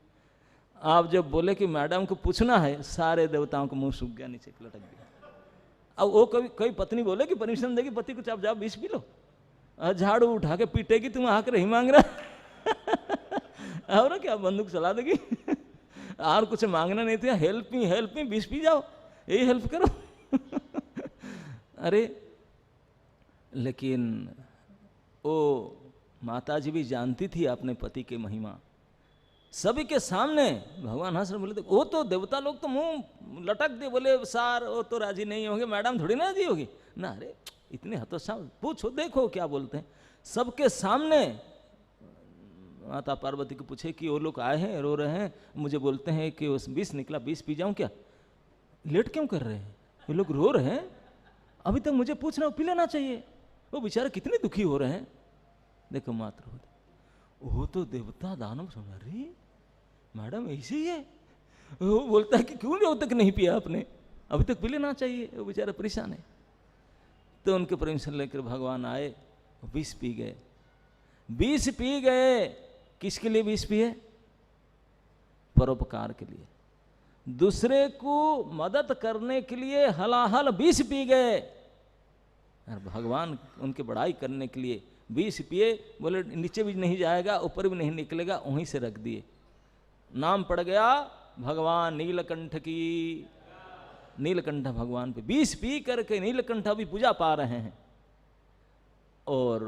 आप जब बोले कि मैडम को पूछना है, सारे देवताओं को मुंह सूख गया, नीचे लटक गया। अब वो कोई पत्नी बोले कि परमिशन देगी पति को, आप जाओ 20 पी लो, झाड़ू उठा के पीटेगी, तुम आकर ही मांग रहा और क्या बंदूक चला देगी और कुछ मांगना नहीं था, हेल्प मी विष पी जाओ, यही हेल्प करो अरे लेकिन वो माता जी भी जानती थी अपने पति की महिमा। सभी के सामने भगवान हंस रहे, बोले वो तो देवता लोग तो मुंह लटक दे, बोले सार वो तो राजी नहीं होंगे, मैडम थोड़ी ना राजी होगी ना। अरे इतने हतोत्साह, पूछो देखो क्या बोलते हैं। सबके सामने माता पार्वती को पूछे कि वो लोग आए हैं, रो रहे हैं, मुझे बोलते हैं कि उस विष निकला, विष पी जाऊं क्या? लेट क्यों कर रहे हैं? ये लोग रो रहे हैं, अभी तक मुझे पूछ रहे हो, पी लेना चाहिए। वो बेचारे कितने दुखी हो रहे हैं। देखो मात्र वो तो देवता दानव सुन, अरे मैडम ऐसे ही है। वो बोलता है कि क्यों अभी तक नहीं पिया आपने, अभी तक पी लेना चाहिए। वो बेचारा परेशान है। तो उनके परमिशन लेकर भगवान आए, विष पी गए। विष पी गए, किसके लिए विष पिए? परोपकार के लिए, दूसरे को मदद करने के लिए हलाहल विष पी गए। और भगवान उनकी बड़ाई करने के लिए विष पिए, बोले नीचे भी नहीं जाएगा, ऊपर भी नहीं निकलेगा, वहीं से रख दिए। नाम पड़ गया भगवान नीलकंठ की। नीलकंठ भगवान पे विष पी करके नीलकंठ अभी पूजा पा रहे हैं। और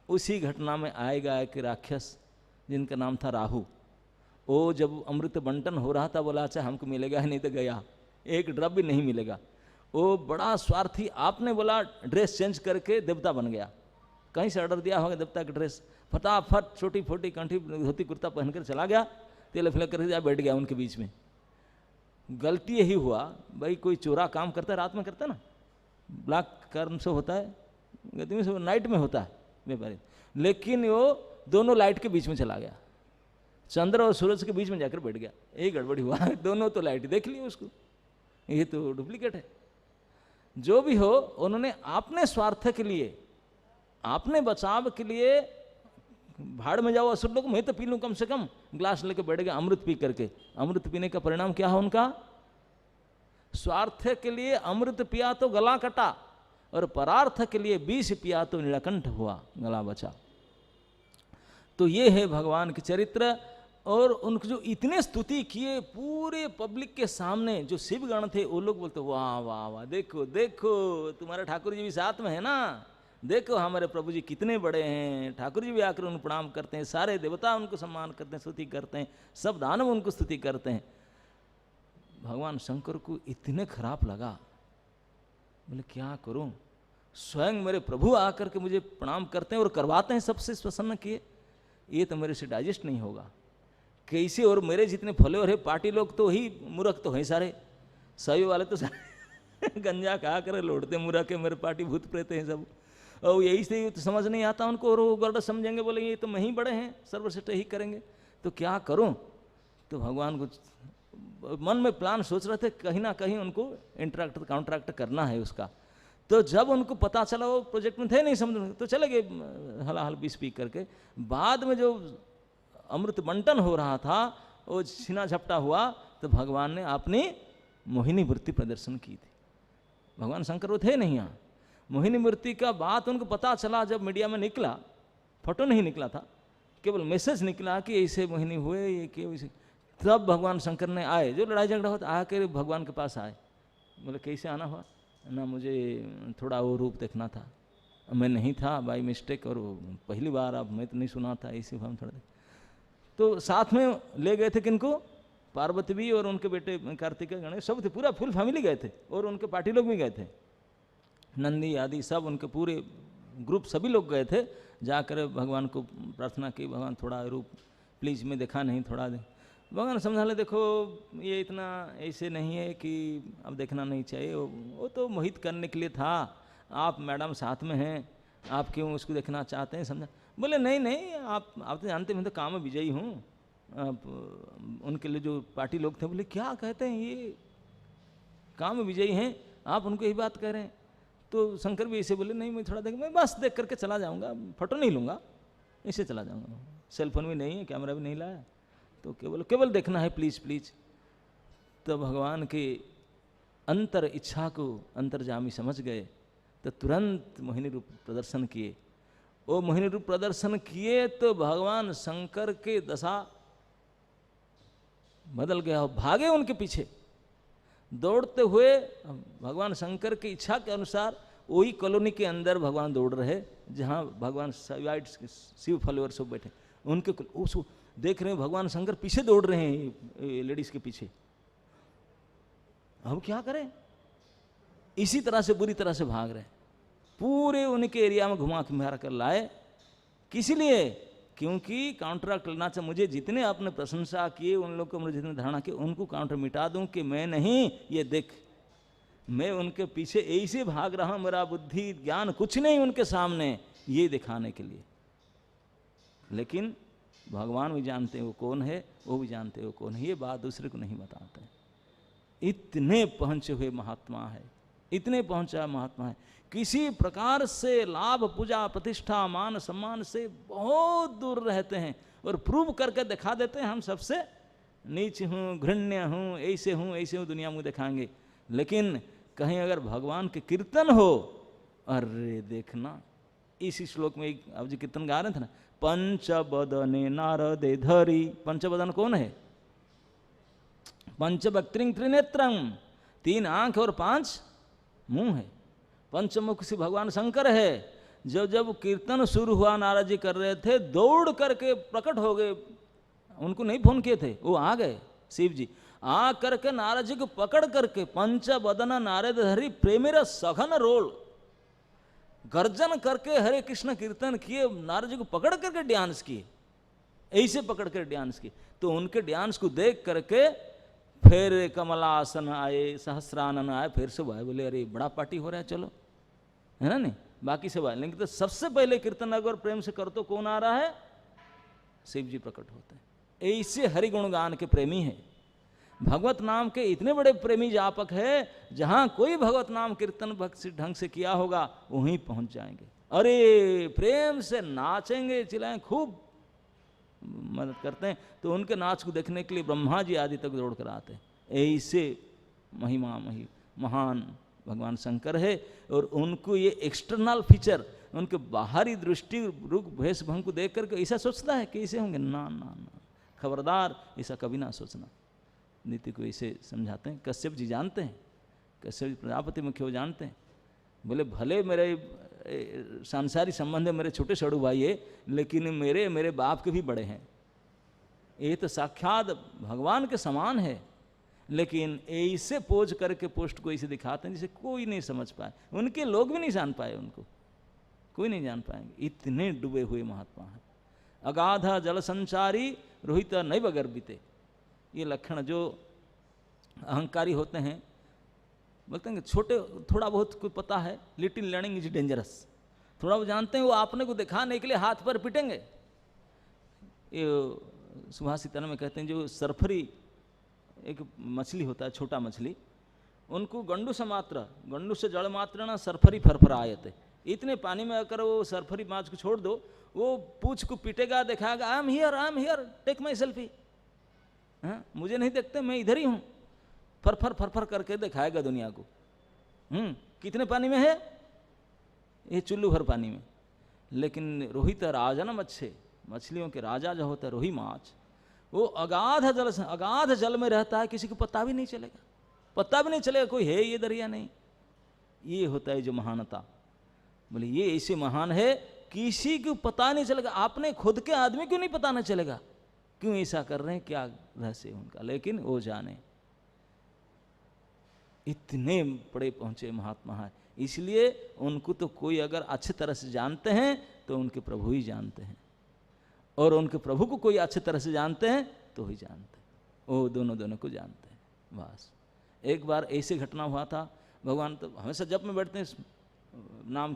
उसी घटना में आएगा एक राक्षस जिनका नाम था राहु। वो जब अमृत बंटन हो रहा था, बोला अच्छा हमको मिलेगा, नहीं तो गया, एक ड्रॉप भी नहीं मिलेगा। वो बड़ा स्वार्थी, आपने बोला ड्रेस चेंज करके देवता बन गया, कहीं से ऑर्डर दिया होगा देवता की ड्रेस, फटाफट छोटी फोटी कंठी धोती कुर्ता पहनकर चला गया, तेल फिलक करके जा बैठ गया उनके बीच में। गलती यही हुआ भाई, कोई चोरा काम करता है, रात में करता है ना, ब्लैक कर्म से होता है, गति से नाइट में होता है व्यापारी, लेकिन वो दोनों लाइट के बीच में चला गया, चंद्र और सूरज के बीच में जाकर बैठ गया। एक गड़बड़ी हुआ, दोनों तो लाइट देख ली उसको, ये तो डुप्लीकेट है। जो भी हो, उन्होंने अपने स्वार्थ के लिए, आपने बचाव के लिए, भाड़ में जाओ असुर लोग, मैं तो पी लूं कम से कम, ग्लास लेके बैठ गया अमृत पी करके। अमृत पीने का परिणाम क्या है उनका? स्वार्थ के लिए अमृत पिया तो गला कटा, और परार्थ के लिए विष पिया तो नीलकंठ हुआ, गला बचा। तो ये है भगवान के चरित्र। और उनको जो इतने स्तुति किए पूरे पब्लिक के सामने, जो शिवगण थे वो लोग बोलते वाह वाह वाह, देखो देखो तुम्हारे ठाकुर जी भी साथ में है ना, देखो हमारे प्रभु जी कितने बड़े हैं। ठाकुर जी भी आकर उनको प्रणाम करते हैं, सारे देवता उनको सम्मान करते हैं, स्तुति करते हैं, सब दानव उनको स्तुति करते हैं। भगवान शंकर को इतने खराब लगा, बोले क्या करूं, स्वयं मेरे प्रभु आकर के मुझे प्रणाम करते हैं और करवाते हैं सबसे प्रसन्न किए, ये तो मेरे से डाइजेस्ट नहीं होगा कैसे। और मेरे जितने फले और है पार्टी लोग तो ही मूर्ख तो हैं सारे, सही वाले तो सारे गंजा खा कर लौटते मूर्ख है, मेरे पार्टी भूत प्रेत हैं सब, और यही से तो समझ नहीं आता उनको, और वो गर्द समझेंगे, बोले ये तो मैं ही बड़े हैं, सर्वश्रेष्ठ ही करेंगे, तो क्या करूं। तो भगवान को मन में प्लान सोच रहे थे, कहीं ना कहीं उनको इंटरेक्ट काउंटरैक्ट करना है उसका। तो जब उनको पता चला, वो प्रोजेक्ट में थे नहीं समझ, तो चले गए हलाहल विष पी करके। बाद में जो अमृत बंटन हो रहा था, वो छीना झपटा हुआ, तो भगवान ने अपनी मोहिनी वृत्ति प्रदर्शन की थी। भगवान शंकर वो थे नहीं यहाँ। मोहिनी वृत्ति का बात उनको पता चला जब मीडिया में निकला, फोटो नहीं निकला था, केवल मैसेज निकला कि ऐसे मोहिनी हुए, ये क्यों ऐसे। तब भगवान शंकर ने आए, जो लड़ाई झगड़ा होता आकर भगवान के पास आए, बोले कैसे आना हुआ ना, मुझे थोड़ा वो रूप देखना था, मैं नहीं था बाई मिस्टेक, और पहली बार अब मैं तो नहीं सुना था, इसी हम थोड़ा। तो साथ में ले गए थे किनको, पार्वती भी और उनके बेटे कार्तिक गणेश सब थे, पूरा फुल फैमिली गए थे, और उनके पार्टी लोग भी गए थे, नंदी आदि सब उनके पूरे ग्रुप सभी लोग गए थे। जाकर भगवान को प्रार्थना की, भगवान थोड़ा रूप प्लीज, मैं देखा नहीं, थोड़ा दे। भगवान समझा ले, देखो ये इतना ऐसे नहीं है कि अब देखना नहीं चाहिए, वो तो मोहित करने के लिए था, आप मैडम साथ में हैं, आप क्यों उसको देखना चाहते हैं, समझा। बोले नहीं नहीं, आप तो जानते, मैं तो काम में विजयी हूँ। आप उनके लिए जो पार्टी लोग थे, बोले क्या कहते हैं, ये काम में विजयी हैं, आप उनको यही बात कह रहे हैं। तो शंकर भी ऐसे बोले, नहीं मैं थोड़ा देख, मैं बस देख करके चला जाऊँगा, फोटो नहीं लूँगा, ऐसे चला जाऊँगा, सेलफोन भी नहीं है, कैमरा भी नहीं लाया, तो केवल देखना है, प्लीज़ प्लीज़। तो भगवान के अंतर इच्छा को अंतर्जामी समझ गए, तो तुरंत मोहिनी रूप प्रदर्शन किए, वो मोहिनी रूप प्रदर्शन किए तो भगवान शंकर के दशा बदल गया, भागे उनके पीछे दौड़ते हुए। भगवान शंकर की इच्छा के अनुसार वही कॉलोनी के अंदर भगवान दौड़ रहे जहाँ भगवान शिव फॉलोअर सब बैठे, उनके उसको देख रहे हैं भगवान शंकर पीछे दौड़ रहे हैं लेडीज के पीछे। अब क्या करें, इसी तरह से बुरी तरह से भाग रहे, पूरे उनके एरिया में घुमा के मार कर लाए। किस लिए? क्योंकि काउंटर लेना चाहिए, मुझे जितने आपने प्रशंसा किए, उन लोग को मुझे जितने धारणा किए, उनको काउंटर मिटा दूं कि मैं नहीं, ये देख मैं उनके पीछे ऐसे भाग रहा हूं, मेरा बुद्धि ज्ञान कुछ नहीं उनके सामने, ये दिखाने के लिए। लेकिन भगवान भी जानते हैं वो कौन है, वो भी जानते हैं वो कौन है, ये बात दूसरे को नहीं बताते। इतने पहुंचे हुए महात्मा है, इतने पहुंचा महात्मा है, किसी प्रकार से लाभ पूजा प्रतिष्ठा मान सम्मान से बहुत दूर रहते हैं और प्रूव करके दिखा देते हैं हम सबसे नीच हूँ, घृण्य हूँ, ऐसे हूँ दुनिया में दिखाएंगे। लेकिन कहीं अगर भगवान के कीर्तन हो, अरे देखना, इसी श्लोक में अब जी कीर्तन गा रहे थे ना, पंचबदने नारदे धरी। पंचबदन कौन है? पंचवक्त्रिं त्रिनेत्रं, 3 आंख और 5 मुंह है। पंचमुख से भगवान शंकर है। जब कीर्तन शुरू हुआ, नारद जी कर रहे थे, दौड़ करके प्रकट हो गए, उनको नहीं फोन किए थे, वो आ गए शिव जी, आ करके नारद जी को पकड़ करके पंचबदन नारद हरि प्रेमेर सघन रोल गर्जन करके हरे कृष्ण कीर्तन किए, नारद जी को पकड़ करके डांस किए, ऐसे पकड़ कर डांस किए। तो उनके डांस को देख करके फिर कमलासन आए, सहस्रानन आए, फिर सब आए, बोले अरे बड़ा पार्टी हो रहा है, चलो, है ना नहीं, बाकी सब आए। लेकिन तो सबसे पहले कीर्तन अगर प्रेम से करो तो कौन आ रहा है? शिव जी प्रकट होते हैं। ऐसे हरिगुण गान के प्रेमी है, भगवत नाम के इतने बड़े प्रेमी जापक है, जहां कोई भगवत नाम कीर्तन भक्ति ढंग से किया होगा वहीं पहुंच जाएंगे, अरे प्रेम से नाचेंगे, चिल्लाएं, खूब मदद करते हैं। तो उनके नाच को देखने के लिए ब्रह्मा जी आदि तक दौड़ कर आते हैं। ऐसे महान भगवान शंकर है। और उनको ये एक्सटर्नल फीचर, उनके बाहरी दृष्टि रूप भेष भंग को देख करके ऐसा सोचता है कि ऐसे होंगे, ना ना ना, खबरदार, ऐसा कभी ना सोचना। नीति को ऐसे समझाते हैं। कश्यप जी जानते हैं, कश्यप जी प्रजापति मुख्य वो जानते हैं, बोले भले मेरे सांसारिक संबंध है, मेरे छोटे सड़ू भाई है, लेकिन मेरे बाप के भी बड़े हैं, ये तो साक्षात भगवान के समान है। लेकिन ऐसे पोज करके पोस्ट को ऐसे दिखाते हैं जिसे कोई नहीं समझ पाए, उनके लोग भी नहीं जान पाए, उनको कोई नहीं जान पाएंगे, इतने डूबे हुए महात्मा हैं। अगाधा जल संचारी रोहित नैव गर्भिते, ये लक्षण जो अहंकारी होते हैं, बोलते हैं कि छोटे थोड़ा बहुत कोई पता है, लिटिल लर्निंग इज डेंजरस, थोड़ा वो जानते हैं, वो आपने को दिखाने के लिए हाथ पर पिटेंगे। ये सुभाषितन में कहते हैं जो सरफरी एक मछली होता है, छोटा मछली, उनको गंडू से मात्र, गंडू से जड़ मात्र ना सरफरी फरफरा आयते, इतने पानी में अगर वो सरफरी माछ को छोड़ दो, वो पूछ को पीटेगा, दिखाएगा I am here take my selfie, हाँ मुझे नहीं देखते, मैं इधर ही हूँ, फरफर फरफर करके दिखाएगा दुनिया को। कितने पानी में है? ये चुल्लू भर पानी में। लेकिन रोहित राजा ना मछलियों के राजा जो होता है रोही माछ, वो अगाध जल में रहता है, किसी को पता भी नहीं चलेगा, पता भी नहीं चलेगा कोई है ये दरिया नहीं। ये होता है जो महानता, बोले ये ऐसे महान है, किसी को पता नहीं चलेगा, आपने खुद के आदमी क्यों नहीं पता नहीं चलेगा, क्यों ऐसा कर रहे हैं, क्या रहस्य उनका, लेकिन वो जाने। इतने बड़े पहुंचे महात्मा है, इसलिए उनको तो कोई अगर अच्छी तरह से जानते हैं तो उनके प्रभु ही जानते हैं, और उनके प्रभु को कोई अच्छी तरह से जानते हैं तो ही जानते हैं, वो दोनों को जानते हैं। बस एक बार ऐसी घटना हुआ था, भगवान तो हमेशा जप में बैठते हैं, नाम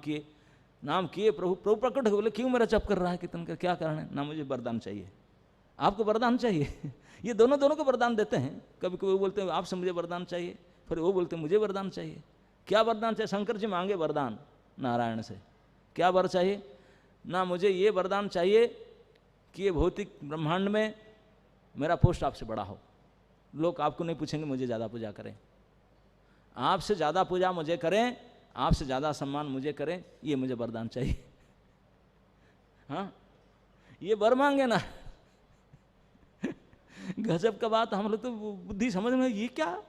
किए प्रभु प्रकट हो, बोले क्यों मेरा जप कर रहा है, कितने क्या कारण है? ना मुझे वरदान चाहिए, आपको वरदान चाहिए। ये दोनों को वरदान देते हैं, कभी कभी वो बोलते हैं आपसे मुझे वरदान चाहिए, फिर वो बोलते हैं मुझे वरदान चाहिए। क्या वरदान चाहिए? शंकर जी मांगे वरदान नारायण से, क्या वर चाहिए? ना मुझे ये वरदान चाहिए कि ये भौतिक ब्रह्मांड में मेरा पोस्ट आपसे बड़ा हो, लोग आपको नहीं पूछेंगे, मुझे ज़्यादा पूजा करें, आपसे ज़्यादा पूजा मुझे करें, आपसे ज़्यादा सम्मान मुझे करें, ये मुझे वरदान चाहिए। हाँ, ये वर मांगे ना। गजब का बात, हम लोग तो बुद्धि समझ में, ये क्या,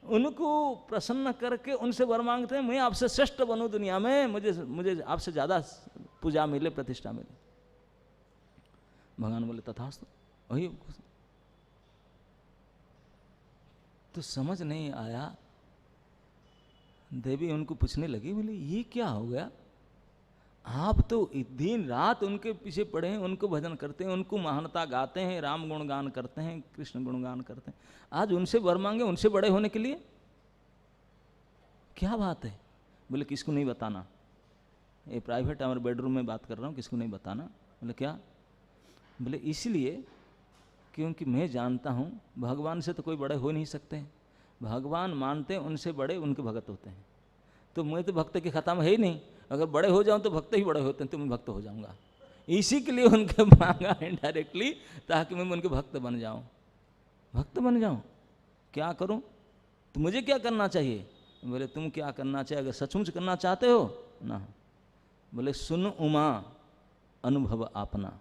उनको प्रसन्न करके उनसे वर मांगते हैं, मैं आपसे श्रेष्ठ बनूं दुनिया में, मुझे आपसे ज्यादा पूजा मिले, प्रतिष्ठा मिले। भगवान बोले तथास्तु, वही। तो समझ नहीं आया। देवी उनको पूछने लगी, बोले ये क्या हो गया, आप तो दिन रात उनके पीछे पड़े हैं, उनको भजन करते हैं, उनको महानता गाते हैं, राम गुणगान करते हैं, कृष्ण गुणगान करते हैं, आज उनसे वर मांगे उनसे बड़े होने के लिए, क्या बात है। बोले किसको नहीं बताना, ये प्राइवेट हमारे बेडरूम में बात कर रहा हूँ, किसको नहीं बताना। बोले क्या। बोले इसलिए क्योंकि मैं जानता हूँ भगवान से तो कोई बड़े हो नहीं सकते, भगवान मानते हैं उनसे बड़े उनके भक्त होते हैं, तो मैं तो भक्त की खत्म है ही नहीं, अगर बड़े हो जाऊं तो भक्त ही बड़े होते हैं, तो मैं भक्त हो जाऊंगा। इसी के लिए उनके मांगा इनडायरेक्टली, ताकि मैं उनके भक्त बन जाऊं, भक्त बन जाऊं। क्या करूं, तो मुझे क्या करना चाहिए। बोले तुम क्या करना चाहिए, अगर सचमुच करना चाहते हो ना, बोले सुन उमा अनुभव अपना।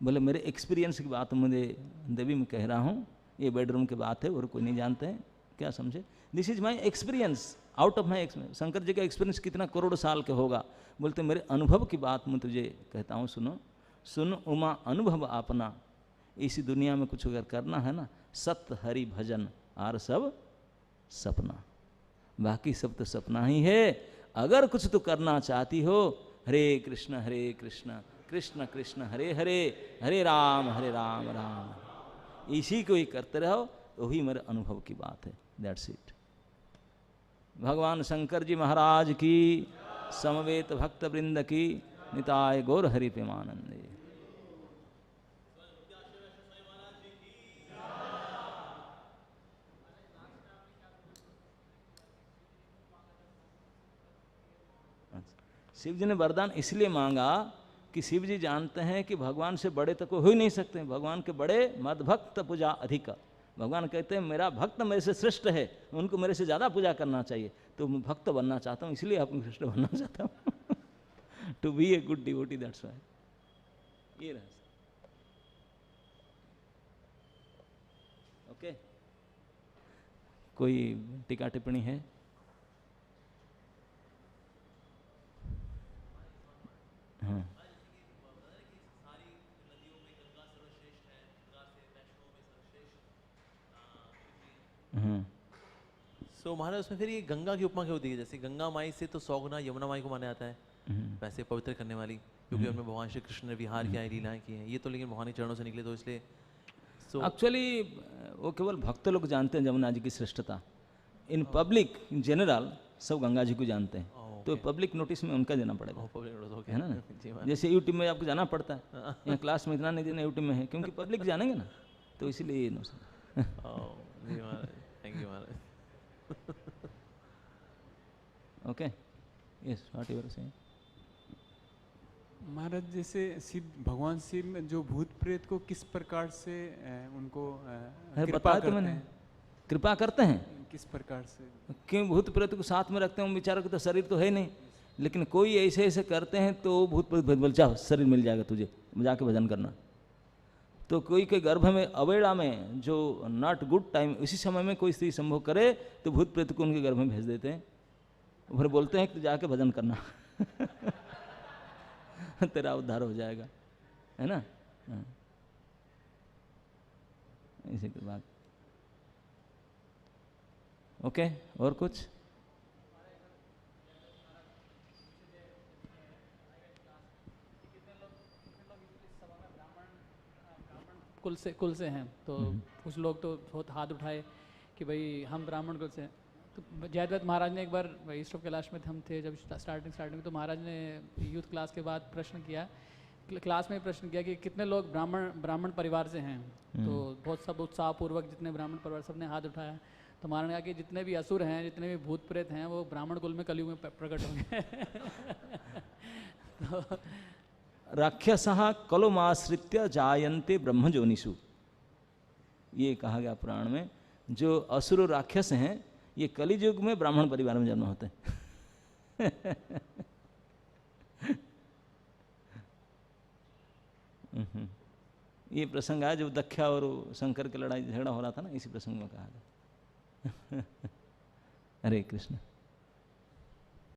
बोले मेरे एक्सपीरियंस की बात मुझे देवी में कह रहा हूँ, ये बेडरूम की बात है और कोई नहीं जानते हैं, क्या समझे, this is my experience, out of my experience. Shankar ji का एक्सपीरियंस कितना करोड़ साल के होगा, बोलते मेरे अनुभव की बात मैं तुझे कहता हूँ, सुनो। सुन उमा अनुभव अपना, इसी दुनिया में कुछ अगर करना है ना, सत्य हरि भजन आर सब सपना, बाकी सब तो सपना ही है। अगर कुछ तो करना चाहती हो, हरे कृष्ण कृष्ण कृष्ण हरे हरे, हरे राम राम राम, इसी को ही करते रहो, वही मेरे अनुभव की बात है। That's it. भगवान शंकर जी महाराज की, समवेत भक्त वृंद की, निताय गौर हरि प्रेमानंदे। शिव जी ने वरदान इसलिए मांगा कि शिव जी जानते हैं कि भगवान से बड़े तो कोई हो ही नहीं सकते, भगवान के बड़े मद भक्त पूजा अधिक। भगवान कहते हैं मेरा भक्त मेरे से श्रेष्ठ है, उनको मेरे से ज़्यादा पूजा करना चाहिए, तो मैं भक्त बनना चाहता हूँ, इसलिए आपको श्रेष्ठ बनना चाहता हूँ। To be a good devotee, that's why. ये रहा। ओके, कोई टीका टिप्पणी है। हाँ, सो महाराज उसमें फिर ये गंगा की उपमा क्यों दी है, जैसे गंगा माई से तो 100 गुना यमुना माई को माना जाता है, वैसे पवित्र करने वाली, क्योंकि उनमें भगवान श्री कृष्ण ने विहार किया है, लीलाएं की हैं, ये तो लेकिन भगवान के चरणों से निकले, तो इसलिए एक्चुअली वो केवल भक्त लोग जानते हैं यमुना जी की श्रेष्ठता। इन पब्लिक इन जनरल सब गंगा जी को जानते हैं, तो पब्लिक नोटिस में उनका देना पड़ेगा, है ना। जैसे यूट्यूब में आपको जाना पड़ता है, यहाँ क्लास में इतना नहीं देना, यूट्यूब में है, क्योंकि पब्लिक जानेंगे ना, तो इसीलिए ये थैंक यू महाराज। Okay, yes, what you are saying. महाराज जैसे शिव, भगवान शिव में जो भूत प्रेत को किस प्रकार से उनको कृपा करते हैं, कृपा करते हैं किस प्रकार से, क्यों भूत प्रेत को साथ में रखते हैं, बेचारों को तो शरीर तो है नहीं, लेकिन कोई ऐसे ऐसे करते हैं तो भूत प्रेत बोल जाओ शरीर मिल जाएगा तुझे, जाके भजन करना। तो कोई के गर्भ में अवेड़ा में जो नॉट गुड टाइम, उसी समय में कोई स्त्री संभोग करे तो भूत प्रेत को उनके गर्भ में भेज देते हैं, फिर बोलते हैं कि जाके भजन करना तेरा उद्धार हो जाएगा, है ना। इसी के बाद ओके, और कुछ। कुल से हैं, तो कुछ लोग तो बहुत हाथ उठाए कि भाई हम ब्राह्मण कुल से हैं। तो जयद्रथ महाराज ने एक बार ईस्ट ऑफ कैलाश में हम थे जब स्टार्टिंग, तो महाराज ने यूथ क्लास के बाद प्रश्न किया, क्लास में प्रश्न किया कि कितने लोग ब्राह्मण परिवार से हैं, तो बहुत सब उत्साहपूर्वक जितने ब्राह्मण परिवार सब ने हाथ उठाया। तो महाराज ने कहा कि जितने भी असुर हैं, जितने भी भूत प्रेत हैं, वो ब्राह्मण कुल में कलयुग में प्रकट होंगे। तो राक्षसः कलुमाश्रित्य जायन्ते ब्रह्मजोनिषु, ये कहा गया पुराण में, जो असुर राक्षस हैं ये कलियुग में ब्राह्मण परिवार में जन्म होते हैं। ये प्रसंग आया जब दख्या और शंकर की लड़ाई झगड़ा हो रहा था ना, इसी प्रसंग में कहा था। हरे कृष्ण।